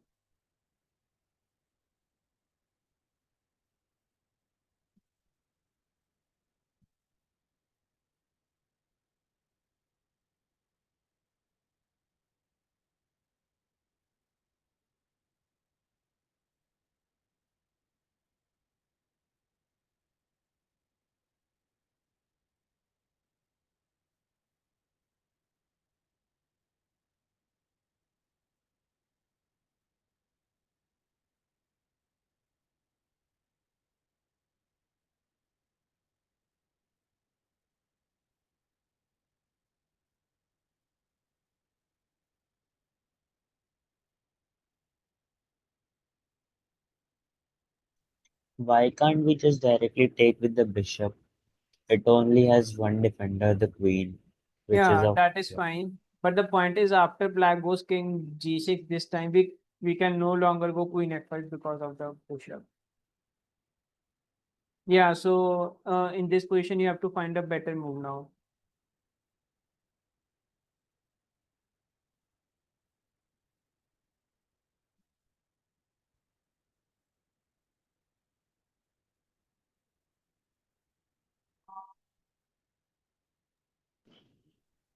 Why can't we just directly take with the bishop? It only has one defender, the queen, which is Yeah, of that is fine. But the point is, after black goes king g6, this time we can no longer go queen f5 because of the push-up. Yeah, so in this position, you have to find a better move now.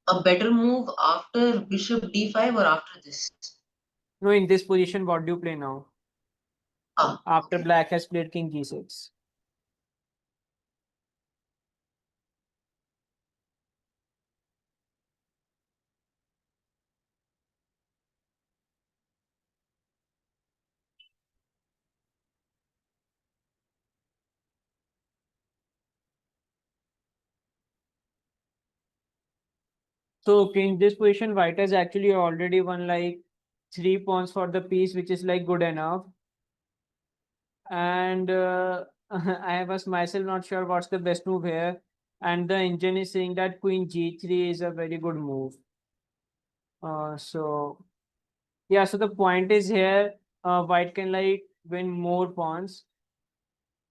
a better move after bishop d5 or after this? No, in this position, what do you play now? Ah, After okay. black has played king g6. So okay, in this position, white has actually already won like 3 pawns for the piece, which is like good enough. And I was myself not sure what's the best move here. And the engine is saying that queen g3 is a very good move. So yeah, so the point is here, white can like win more pawns.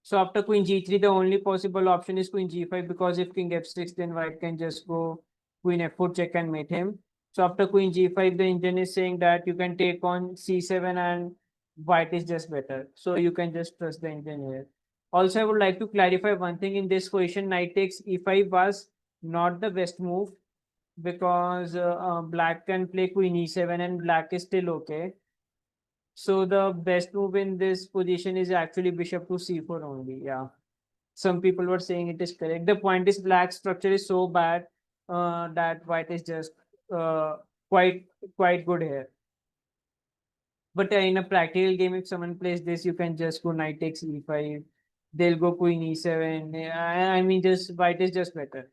So after queen g3, the only possible option is queen g5, because if king f6, then white can just go queen f4 check and mate him. So after queen g5, the engine is saying that you can take on c7 and white is just better. So you can just trust the engine here. Also, I would like to clarify one thing in this position. Knight takes e5 was not the best move, because black can play queen e7 and black is still okay. So the best move in this position is actually bishop to c4 only. Yeah. Some people were saying it is correct. The point is black structure is so bad that white is just uh, quite quite good here. But in a practical game, if someone plays this, you can just go knight takes e5. They'll go queen e7. I mean, just white is just better.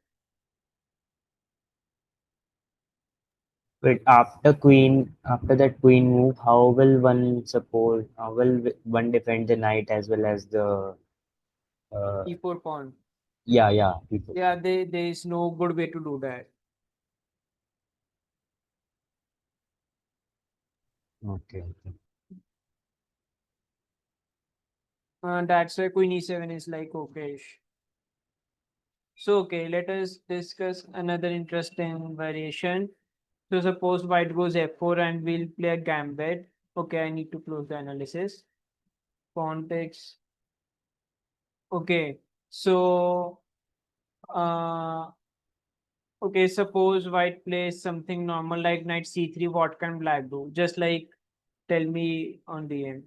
But after that queen move, how will one support? How will one defend the knight as well as the e4 pawn. yeah people. Yeah, there is no good way to do that. Okay. That's why queen e7 is like okay. So okay, let us discuss another interesting variation. So suppose white goes f4 and we'll play a gambit. Okay, I need to close the analysis. Pawn takes. Okay, so uh okay, suppose white plays something normal like knight c3. What can black do? Just like tell me on the end.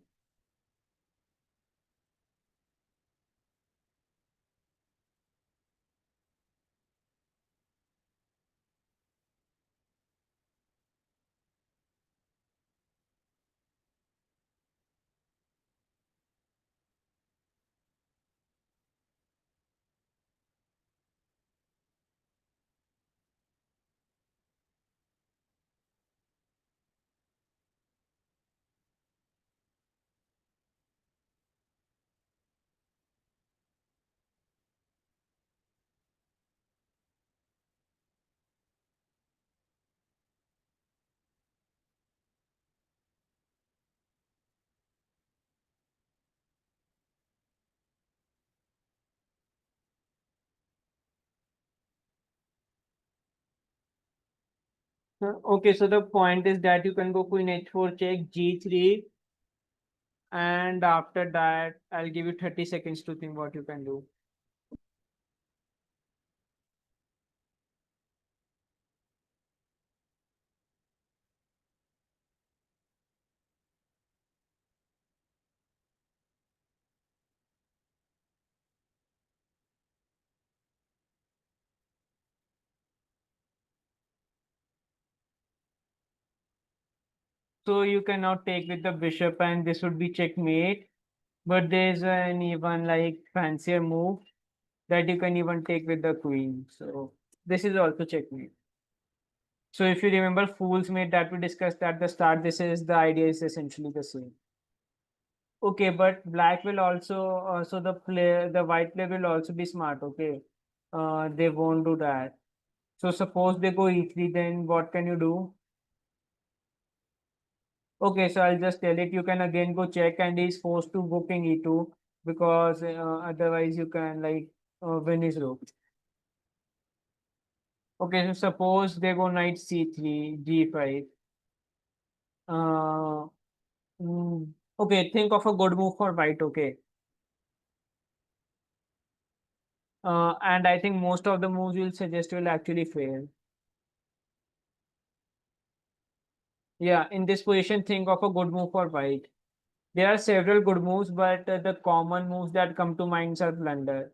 Okay, so the point is that you can go queen h4 check g3, and after that I'll give you 30 seconds to think what you can do. So you can now take with the bishop and this would be checkmate. But there's an even like fancier move that you can even take with the queen. So this is also checkmate. So if you remember fool's mate that we discussed at the start, this is the idea is essentially the same. Okay, but black will also so the white player will also be smart. Okay, they won't do that. So suppose they go e3, then what can you do? Okay, so I'll just tell it. You can again go check, and he's forced to go king e2, because otherwise you can like win his rook. Okay, so suppose they go knight c3, g5. Uh, okay, think of a good move for white. Okay. And I think most of the moves you'll suggest will actually fail. Yeah, in this position, think of a good move for white. There are several good moves, but the common moves that come to mind are blunder.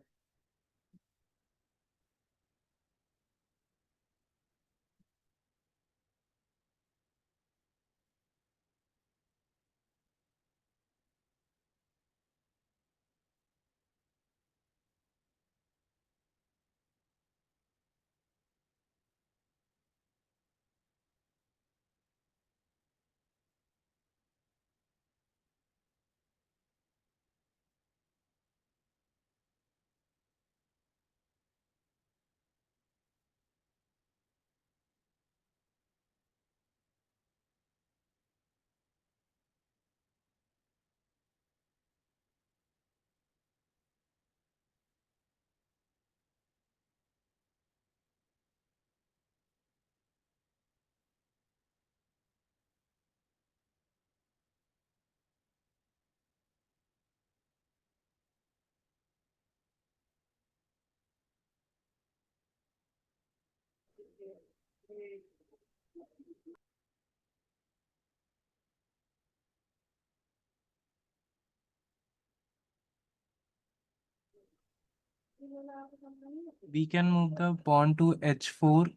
We can move the pawn to h4.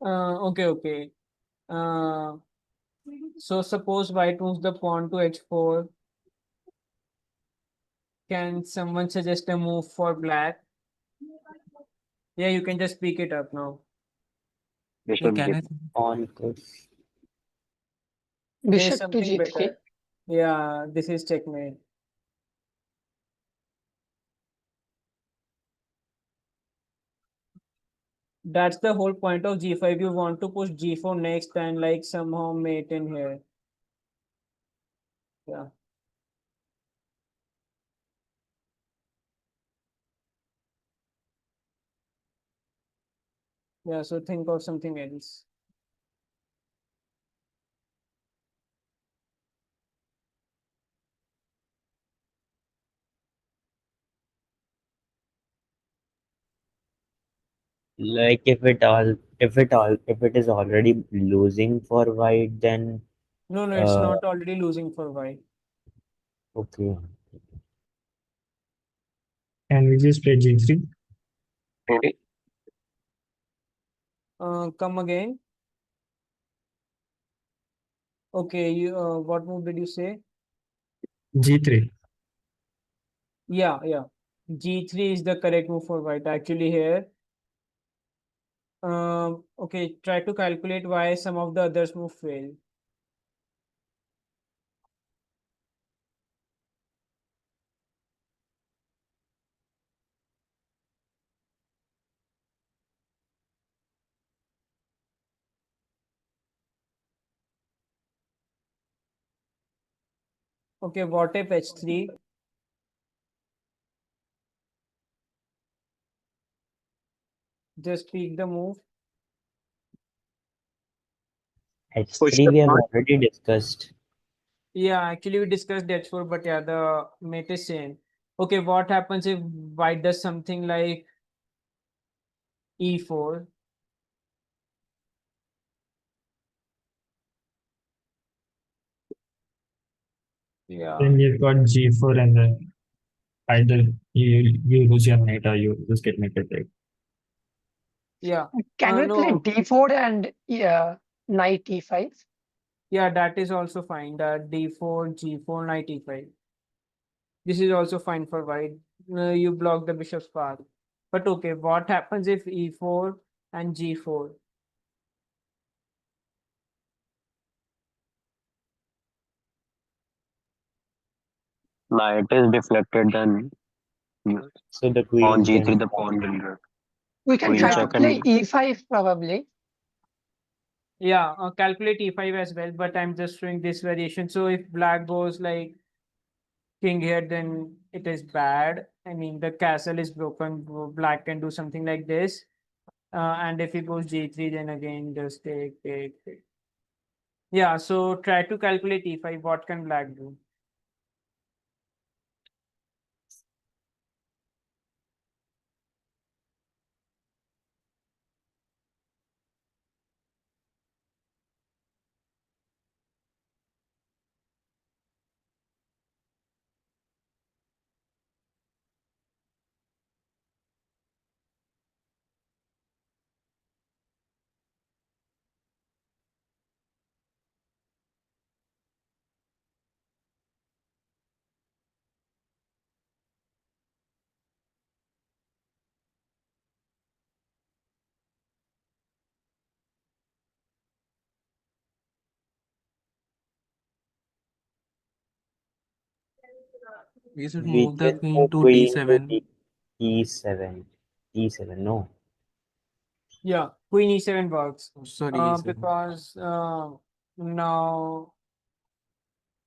Okay. Uh, so suppose white moves the pawn to h4. Can someone suggest a move for black? Yeah, you can just pick it up now. Bishop Can G. I? On course. Say Bishop to something g3. better. Yeah, this is checkmate. That's the whole point of g5. You want to push g4 next and like somehow mate in here. Yeah. Yeah, so think of something else. Like if it is already losing for white, then No, it's uh not already losing for white. okay. Can we just play G3? Come again. Okay, you what move did you say? G3. Yeah. G3 is the correct move for white actually here. Okay, try to calculate why some of the others move fail. Okay, what if h3? Just pick the move. H3 we have already discussed. Yeah, actually we discussed h4, but yeah, the mate is same. Okay, what happens if white does something like e4? Yeah. Then you've got G4 and then either you lose your knight or you just get mated, right? Yeah. Can we play No. d4 and knight e5? Yeah, that is also fine. That d4, g4, knight e5. This is also fine for white. You block the bishop's path. But okay, what happens if e4 and g4? Knight is deflected, then So the on queen G3 can the pawn will go. We can Queen try Yeah. to check play and e5 probably. Yeah, calculate e5 as well, but I'm just showing this variation. So if black goes like king here, then it is bad. I mean, the castle is broken. Black can do something like this. And if he goes g3, then again just take. Yeah, so try to calculate e5. What can black do? We should We move the can queen move to queen to d7. E7. E7, no. Yeah, queen e7 works. Sorry, e7. Because now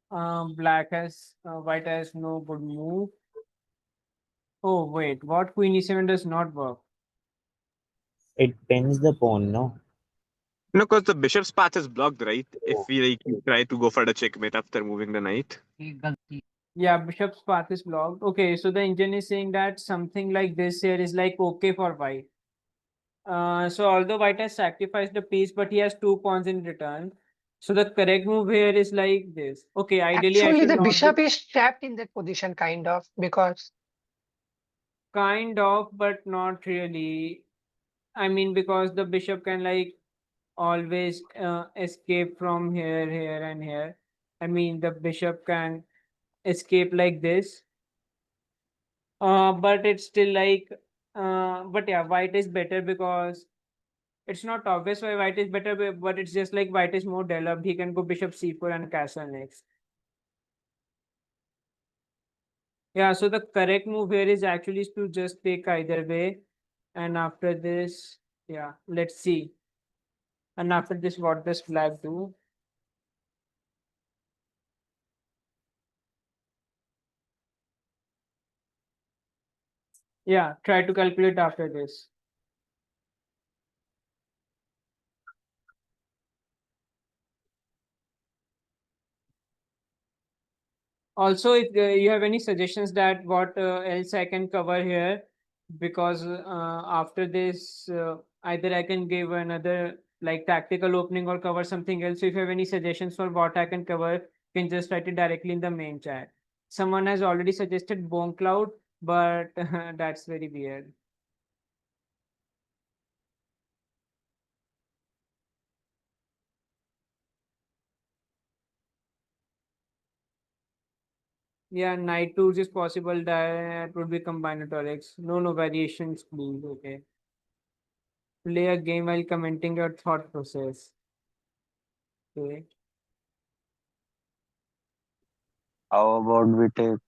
white has no good move. Oh wait, what queen e7 does not work? It pins the pawn, no? No, because the bishop's path is blocked, right? If we like try to go for the checkmate after moving the knight. Yeah, bishop's path is blocked. Okay, so the engine is saying that something like this here is like okay for white. So although white has sacrificed the piece, but he has 2 pawns in return. So the correct move here is like this. Okay, ideally I Actually, should the not bishop be is trapped in that position, kind of, because kind of, but not really. I mean, because the bishop can like always escape from here, here, and here. I mean, the bishop can escape like this. But it's still like, but yeah, white is better because it's not obvious why white is better, but it's just like white is more developed. He can go bishop c4 and castle next. Yeah, so the correct move here is actually to just take either way. And after this, yeah, let's see. And after this, what does flag do? Yeah, try to calculate after this. Also, if you have any suggestions that what else I can cover here, because after this, either I can give another like tactical opening or cover something else. So if you have any suggestions for what I can cover, you can just write it directly in the main chat. Someone has already suggested bone cloud, but that's very weird. Yeah, knight tours is possible. That would be combinatorics. No variations, please. Okay. Play a game while commenting your thought process. Okay. How about we take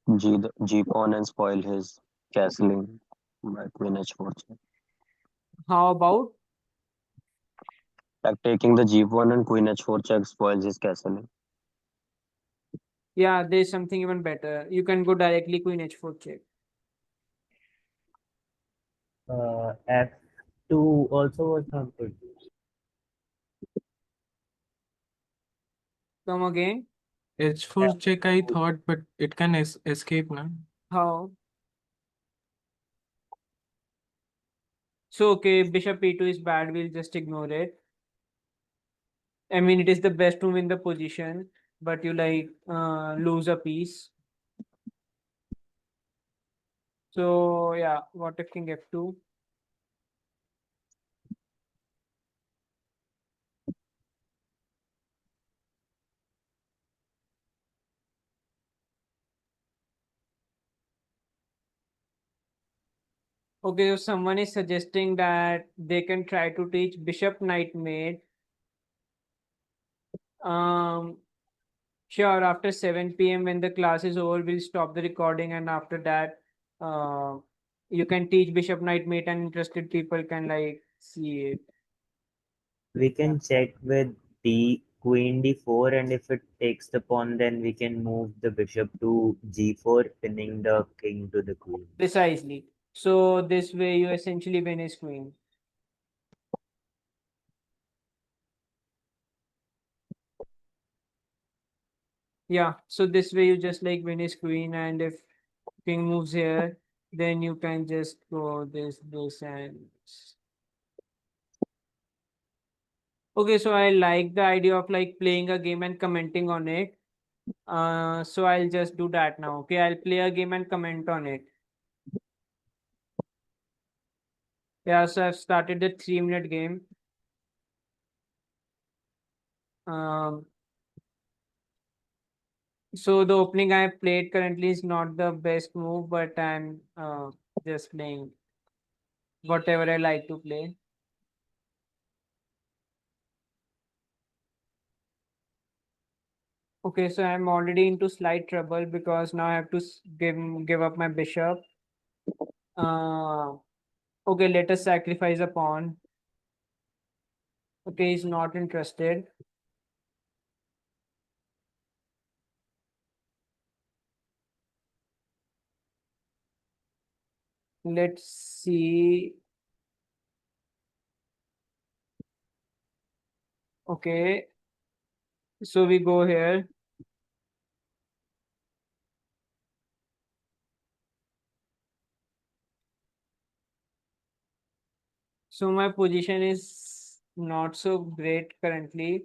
G pawn and spoil his castling by queen h4 check? How about? Like taking the G pawn and queen h4 check spoils his castling. Yeah, there's something even better. You can go directly queen h4 check. F2 also was not good. Come again? h4 check I thought, but it can escape now. How? So, okay, bishop e2 is bad. We'll just ignore it. I mean, it is the best move in the position, but you like lose a piece. So, yeah, what if king f2? Okay, so someone is suggesting that they can try to teach bishop knight mate. Sure, after 7 p.m. when the class is over, we'll stop the recording, and after that, you can teach bishop knight mate, and interested people can like see it. We can check with queen d4, and if it takes the pawn, then we can move the bishop to g4, pinning the king to the queen. Precisely. So this way you essentially win his queen. Yeah, so this way you just like win his queen, and if king moves here, then you can just go this, and okay, so I like the idea of like playing a game and commenting on it. So I'll just do that now. Okay, I'll play a game and comment on it. Yeah, so I've started the 3-minute game. So the opening I played currently is not the best move, but I'm just playing whatever I like to play. Okay, so I'm already into slight trouble because now I have to give up my bishop. Okay, let us sacrifice a pawn. Okay, he's not interested. Let's see. Okay, so we go here. So my position is not so great currently.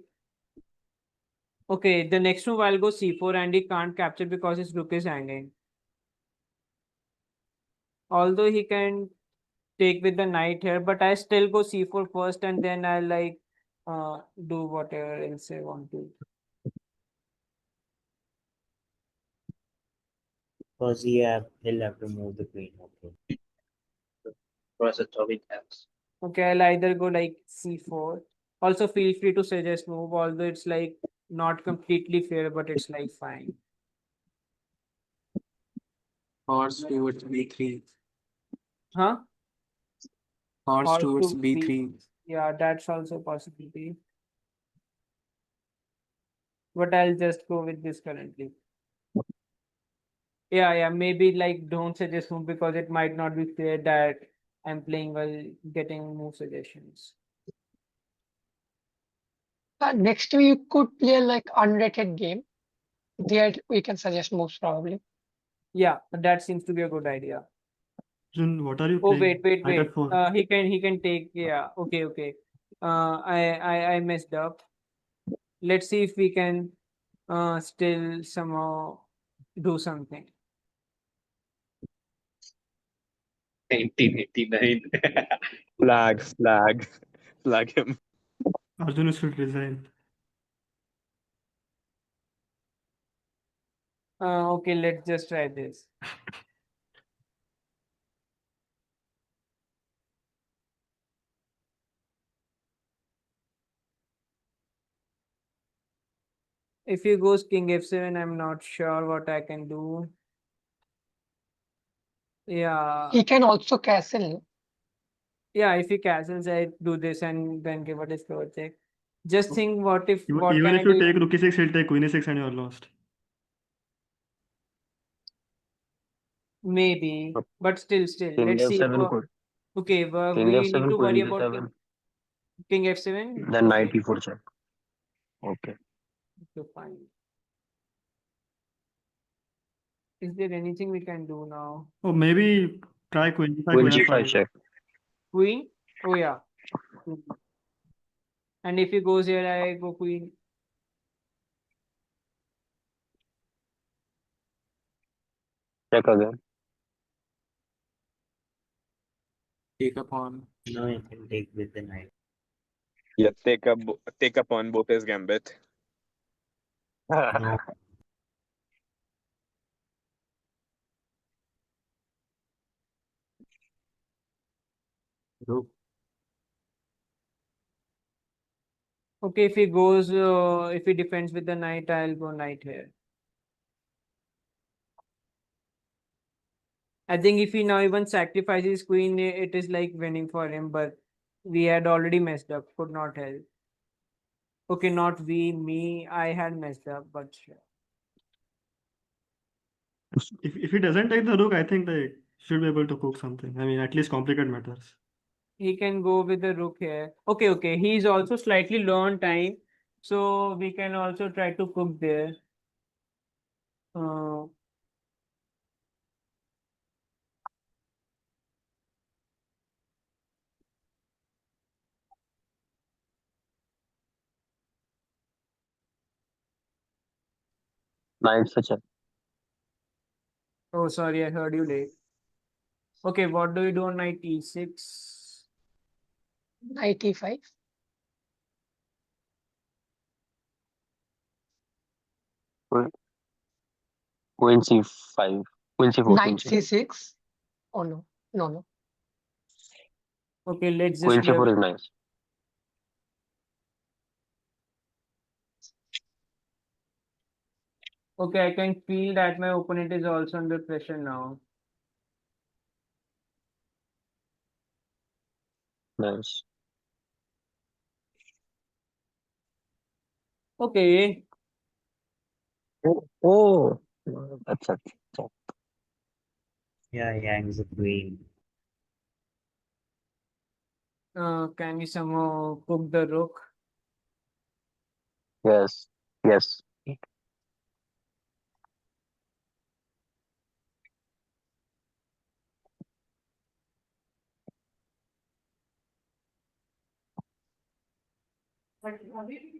Okay, the next move I'll go c4 and he can't capture because his rook is hanging. Although he can take with the knight here, but I still go c4 first and then I like do whatever else I want to. Because he'll have to move the queen. Okay. Process of it has. Okay, I'll either go like c4. Also feel free to suggest move, although it's like not completely fair, but it's like fine. Horse towards b3. Huh? Horse Horse towards to b3. Yeah, that's also a possibility. But I'll just go with this currently. Yeah, maybe like don't suggest move because it might not be fair that I'm playing while getting move suggestions. Next we could play like unrated game. There we can suggest moves probably. Yeah, that seems to be a good idea. Arjun, what are you Oh playing? wait. Knight f4. He can take, yeah. Okay. I messed up. Let's see if we can still somehow do something. 1989. Flag him. Arjun should resign. Okay, let's just try this. If he goes king f7, I'm not sure what I can do. Yeah. He can also castle. Yeah, if he castles, I do this and then give a discover check. Just think what if Even what even can if I you do? take rook e6, he'll take queen e6 and you're lost. Maybe, but still. King Let's see. f7 could. Okay, King we need f7, to queen worry about g7. king f7. Then knight Okay, e4 check. Okay. fine. Is there anything we can do now? Oh, maybe try queen e5, Queen queen g5 f5. check. Queen? Oh yeah. And if he goes here, I go queen. Check again. Take a pawn. No, you can take with the knight. Yeah, take up on both his gambit. No. Rook. Okay, if he defends with the knight, I'll go knight here. I think if he now even sacrifices queen, it is like winning for him, but we had already messed up, could not help. Okay, not me, I had messed up, but sure. If he doesn't take the rook, I think they should be able to cook something. I mean, at least complicate matters. He can go with the rook here. Okay, he's also slightly low on time, so we can also try to cook there. Uh, Knight for check. oh, sorry, I heard you late. Okay, what do we do on knight e6? Knight e5. Queen c5. Queen c4. Knight c6. Oh no. Okay, let's Queen just play. c4 is nice. Okay, I can feel that my opponent is also under pressure now. Nice. Okay, Oh, that's it. Yeah, Yang's a queen. can we somehow cook the rook? Yes. Yes.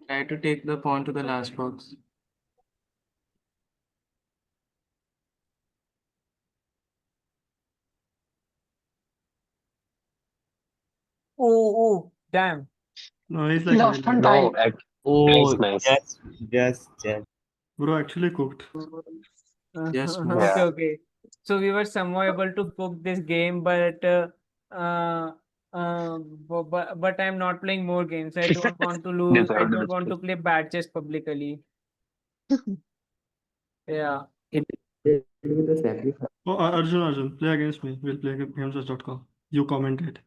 Try to take the pawn to the last box. Oh, damn. No, he's like Lost on No, time. Oh, nice. just. bro actually cooked. Yes, Okay, boss. Yeah. okay. So we were somehow able to cook this game, but but I'm not playing more games. I don't want to lose. I Deserved don't want to respect. play bad chess publicly. Yeah. It did with a sacrifice. Oh, Arjun, play against me. We'll play gamesers.com. You commented.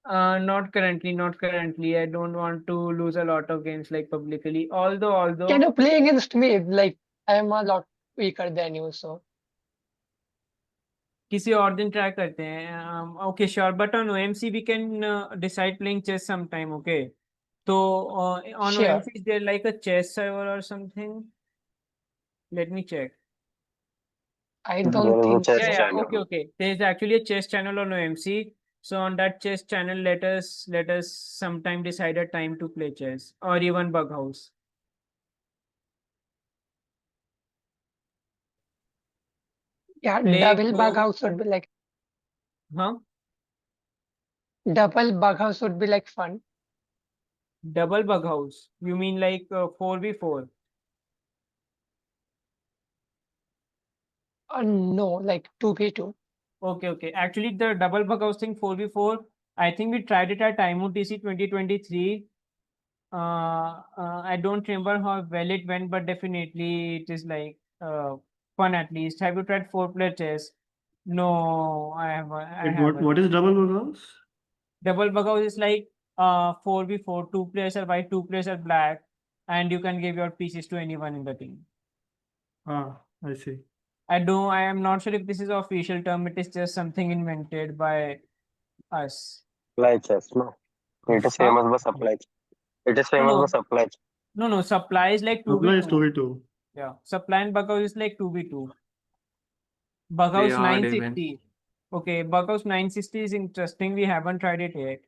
Not currently, not currently. I don't want to lose a lot of games like publicly. Can Although you play against me? Like, I am a lot weaker than you, so. किसी और दिन try करते हैं. Okay, sure. But on OMC we can decide playing chess sometime. Okay. So on Sure. OMC is there like a chess server or something? Let me check. I There don't is a think chess Yeah, so. yeah. Okay, channel. okay. There's actually a chess channel on OMC. So on that chess channel, let us sometime decide a time to play chess or even bug house. Yeah, Play double bug go. house would be like Huh? double bug house would be like fun. Double bug house. You mean like 4v4? No, like 2v2. Okay, okay. Actually, the double bug house thing 4v4, I think we tried it at IMO TC 2023. I don't remember how well it went, but definitely it is like fun at least. Have you tried 4-player chess? No, I haven't. I Wait, haven't. what is double bug house? Double bug house is like 4v4, 2 players are white, 2 players are black, and you can give your pieces to anyone in the team. Ah, I see. I am not sure if this is official term. It is just something invented by us. Supply chess, no. It is Huh? famous for supply. It is No, famous for no, supply. no. Supply is like Supply is 2v2. 2v2. Yeah, supply and bug house is like 2v2. They Bughouse are even. 960. Okay, Bughouse 960 is interesting. We haven't tried it yet.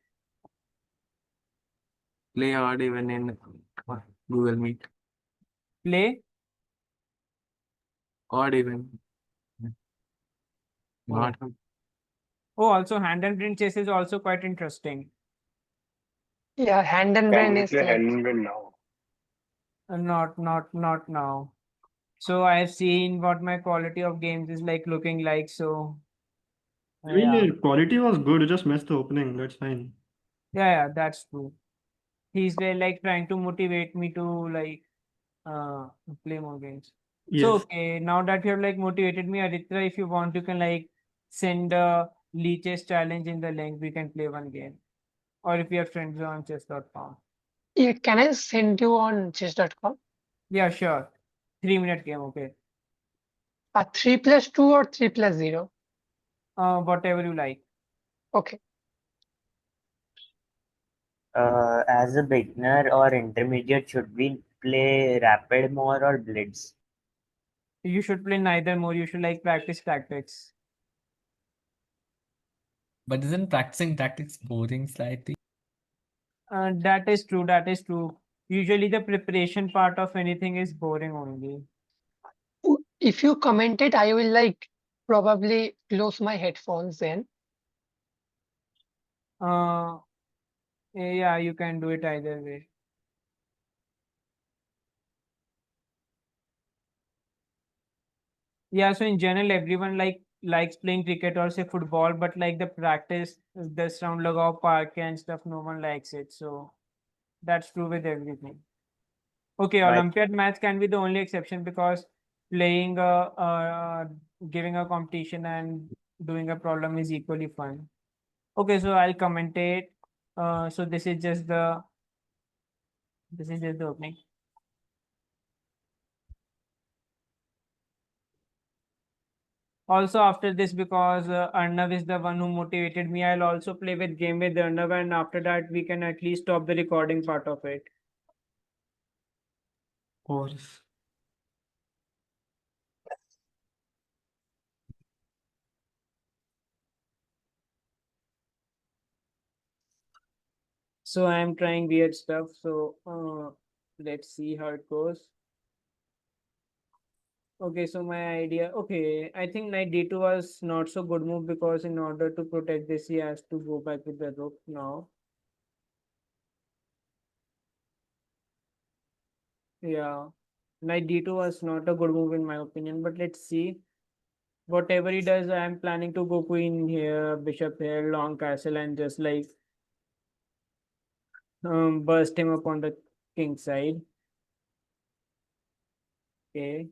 Play hard even in Google Meet. Play? Odd even. Oh. Not Oh, also hand and brain chess is also quite interesting. Yeah, hand and Can brain we is play like hand and brain now? Not now. So I have seen what my quality of games is like looking like. So I mean, yeah, quality was good. You just missed the opening. That's fine. yeah, that's true. He's like trying to motivate me to like uh play more games. So Yes. okay, now that you have like motivated me, Aditya, if you want, you can like send a leeches challenge in the link. We can play one game, or if you have friends on chess.com. yeah, can I send you on chess.com? Yeah, sure. 3-minute game, okay. 3+2 or 3+0? Whatever you like. Okay. As a beginner or intermediate, should we play rapid more or blitz? You should play neither more. You should like practice tactics. But isn't practicing tactics boring slightly? That is true. That is true. Usually the preparation part of anything is boring only. If you comment it, I will like probably close my headphones then. Uh, yeah, you can do it either way. Yeah, so in general, everyone likes playing cricket or say football, but like the practice, this round lagao park and stuff, no one likes it. So that's true with everything. Okay, But Olympiad match can be the only exception because playing giving a competition and doing a problem is equally fun. Okay, so I'll commentate. So this is just the opening. Also, after this, because Arnav is the one who motivated me, I'll also play with game with Arnav, and after that, we can at least stop the recording part of it. Of course. So I'm trying weird stuff. So let's see how it goes. Okay, so my idea. Okay, I think knight d2 was not so good move because in order to protect this, he has to go back with the rook now. Yeah, knight d2 was not a good move in my opinion, but let's see. Whatever he does, I am planning to go queen here, bishop here, long castle, and just like burst him up on the king side. Okay.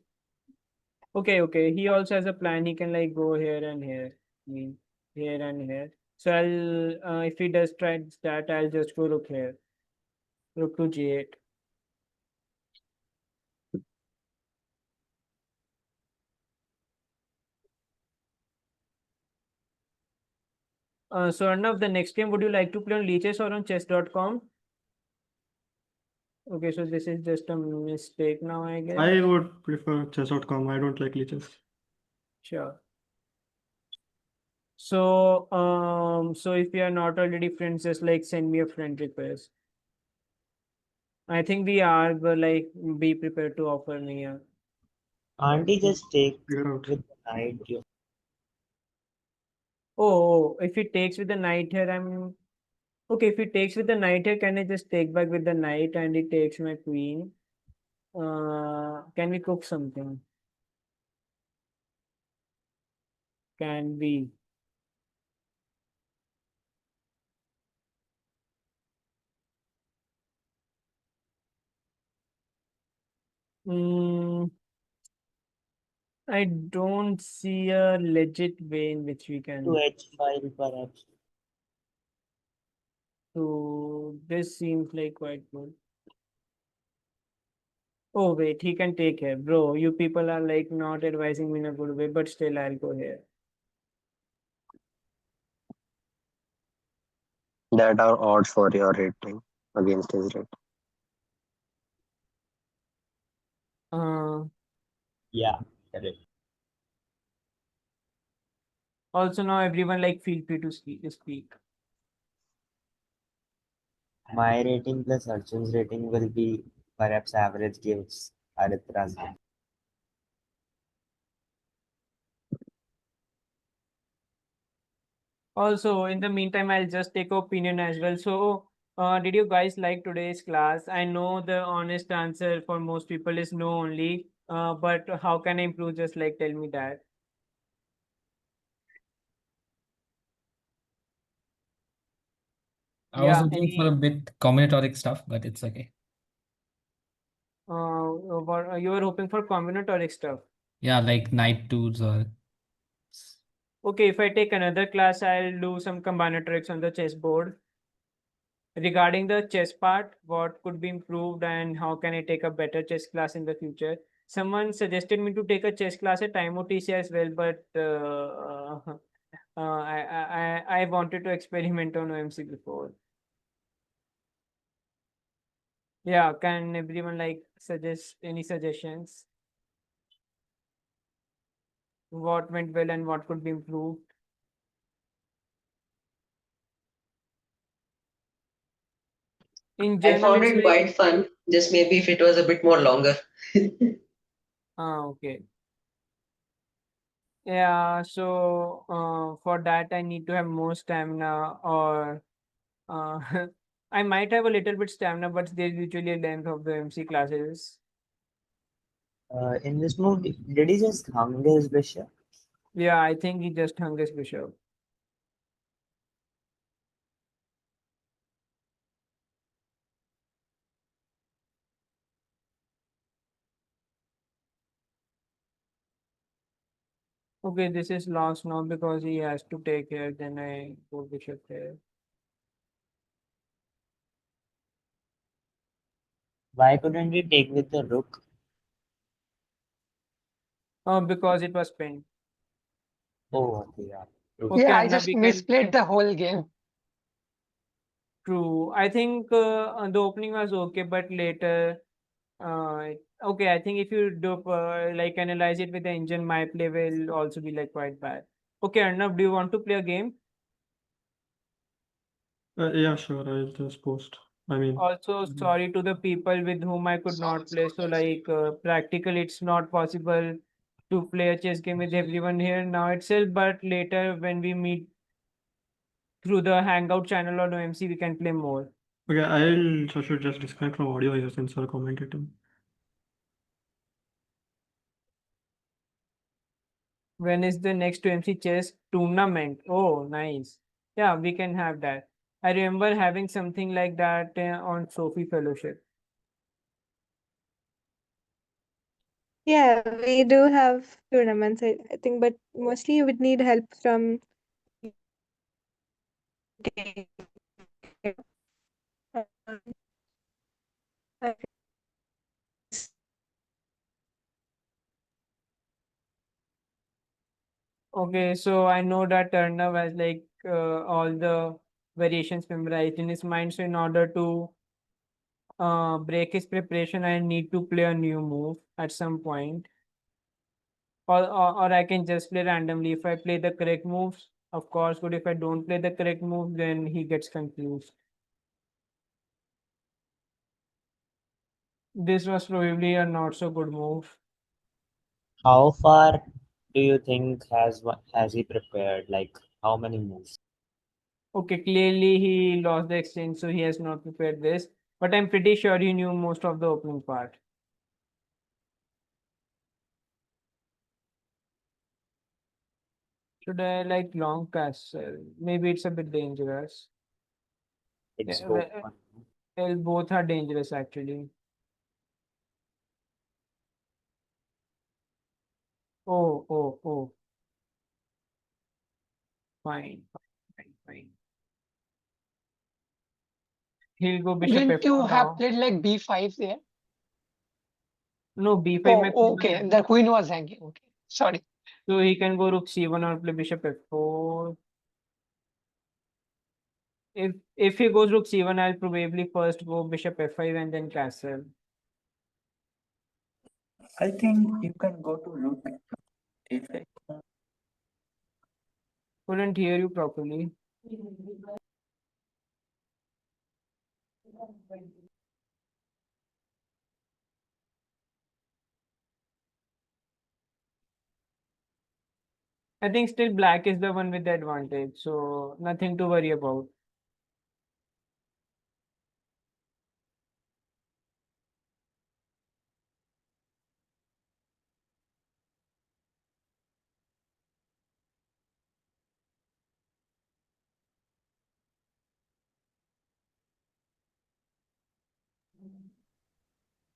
Okay. He also has a plan. He can like go here and here. Here and here. So I'll if he does try that, I'll just go rook here. Rook to g8. So Arnav, the next game, would you like to play on leeches or on chess.com? Okay, so this is just a mistake now, I guess. I would prefer chess.com. I don't like leeches. Sure. So so if we are not already friends, just like send me a friend request. I think we are, but like be prepared to offer me a. Auntie just take Figure out. with the knight. Oh, if he takes with the knight here, I'm okay. If he takes with the knight here, can I just take back with the knight and he takes my queen? Can we cook something? Can we? I don't see a legit way in which we To can. h5 perhaps. So this seems like quite good. Oh wait, he can take here, bro. You people are like not advising me in a good way, but still I'll go here. That are odds for your rating against his rate. Yeah, correct. Also now everyone like feel free to speak. My rating plus Arjun's rating will be perhaps average gives Aritra's. Also, in the meantime, I'll just take opinion as well. So, did you guys like today's class? I know the honest answer for most people is no only. But how can I improve? Just like tell me that. I was Yeah. looking for a bit combinatoric stuff, but it's okay. You were hoping for combinatoric stuff. Yeah, like knight twos or Okay, if I take another class, I'll do some combinatorics on the chessboard. Regarding the chess part, what could be improved and how can I take a better chess class in the future? Someone suggested me to take a chess class at Time OTC as well, but I wanted to experiment on OMC before. Yeah, can everyone like suggest any suggestions? What went well and what could be improved? In I general, found it's it like quite fun. Just maybe if it was a bit more longer. okay. Yeah, so for that I need to have more stamina or uh, I might have a little bit stamina, but there's usually a length of the MC classes. In this move, did he just hung his bishop? Yeah, I think he just hung his bishop. Okay, this is lost now because he has to take here. Then I go bishop here. Why couldn't he take with the rook? Oh, because it was pinned. Oh, okay, yeah. True. Okay, Yeah, I Anna, just we can. misplayed the whole game. True. I think the opening was okay, but later, okay. I think if you do like analyze it with the engine, my play will also be like quite bad. Okay, Arnav, do you want to play a game? Yeah, sure. I'll just post. I mean, Also, sorry to the people with whom I could not play. So, like, practically, it's not possible to play a chess game with everyone here now itself. But later, when we meet through the Hangout channel or OMC, we can play more. okay, I should just disconnect from audio here since I'll commentating. When is the next OMC chess tournament? Oh, nice. Yeah, we can have that. I remember having something like that on Sophie Fellowship. Yeah, we do have tournaments, I think, but mostly you would need help from I- Okay, so I know that Turner has like all the variations memorized in his mind. So in order to break his preparation, I need to play a new move at some point. Or I can just play randomly. If I play the correct moves, of course, but if I don't play the correct move, then he gets confused. This was probably a not so good move. How far do you think has he prepared? Like how many moves? Okay, clearly he lost the exchange, so he has not prepared this. But I'm pretty sure he knew most of the opening part. Should I like long castle? Maybe it's a bit dangerous. It's Yeah, both. well, both are dangerous actually. Oh, oh, oh. Fine, fine, fine. He'll go bishop Didn't you f4 have now. played like b5 there? No, b5 mein Oh, queen was okay. hanging. The queen was hanging. Okay. Sorry. So he can go rook c1 or play bishop f4. If he goes rook c1, I'll probably first go bishop f5 and then castle. I think you can go to rook a5. Couldn't hear you properly. I think still black is the one with the advantage, so nothing to worry about.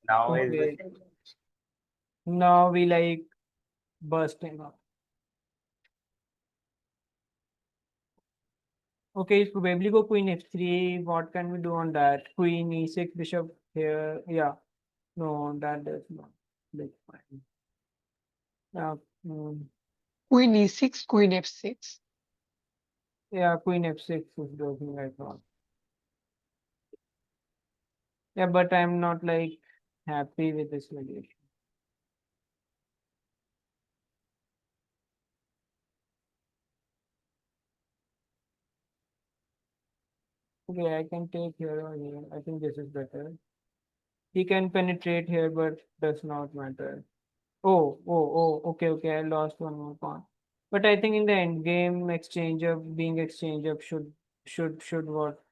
Now is Okay. the Now we like bursting up. Okay, probably go queen f3. What can we do on that? Queen e6, bishop here. Yeah. No, that does not look fine. Yeah. Queen e6, queen f6. Yeah, queen f6 is working right now. Yeah, but I'm not like happy with this variation. Okay, I can take here or here. I think this is better. He can penetrate here, but does not matter. Oh, oh, oh, okay, okay. I lost one more pawn. But I think in the end game, exchange of being exchange of should what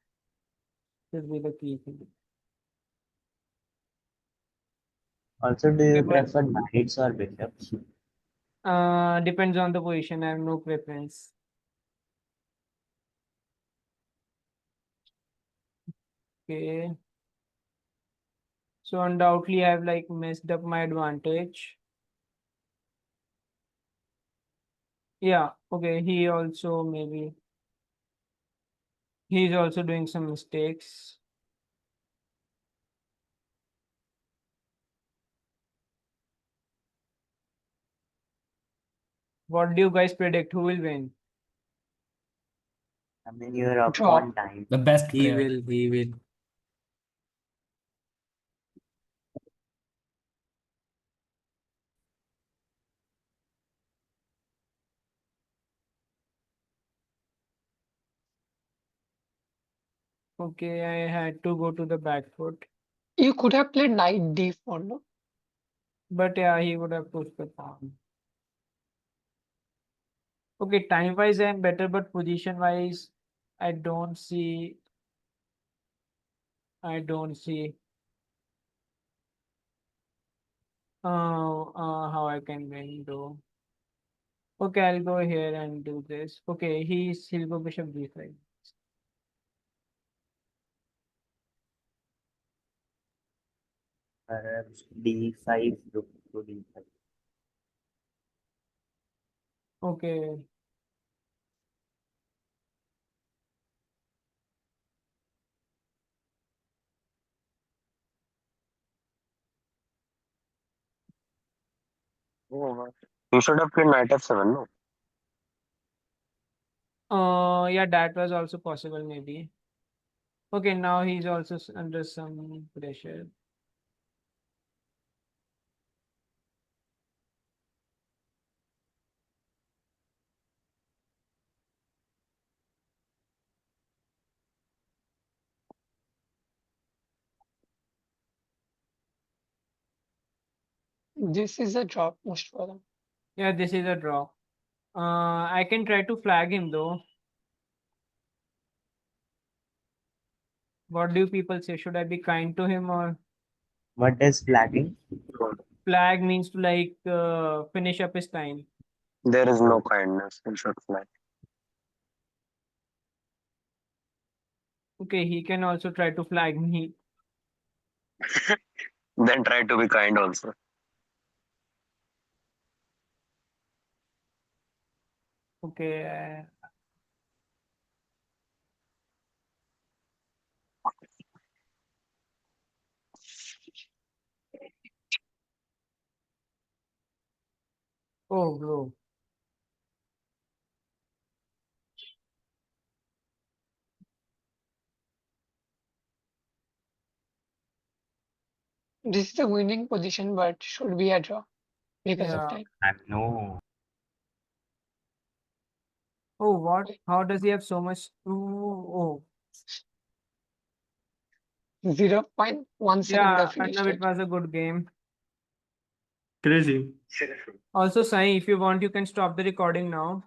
should be the key thing. Also, do you Okay, but prefer knights or bishops? depends on the position. I have no preference. Okay. So undoubtedly I've like messed up my advantage. Yeah, okay, he also maybe he's also doing some mistakes. What do you guys predict? Who will win? I mean, you're up Draw. on time. The best He player. will. He will. Okay, I had to go to the back foot. You could have played knight d4, no? But yeah, he would have pushed the pawn. Okay, time wise I'm better, but position wise, I don't see. I don't see. How I can win though. Okay, I'll go here and do this. Okay, he'll go bishop d5. Perhaps d5, rook to d5. Okay. Oh, you should have played knight f7, no? Yeah, that was also possible maybe. Okay, now he's also under some pressure. This is a draw most for them. Yeah, this is a draw. I can try to flag him though. What do you people say? Should I be kind to him or What is flagging? flag means to like finish up his time? There is no kindness in short flag. Okay, he can also try to flag me. Then try to be kind also. Okay. Oh, bro. This is a winning position, but should be a draw because of Yeah. time. No. Oh, what? How does he have so much? Oh, 0.1 second yeah. of finished Arnav, it it. was a good game. Crazy. Also, Sai, if you want, you can stop the recording now.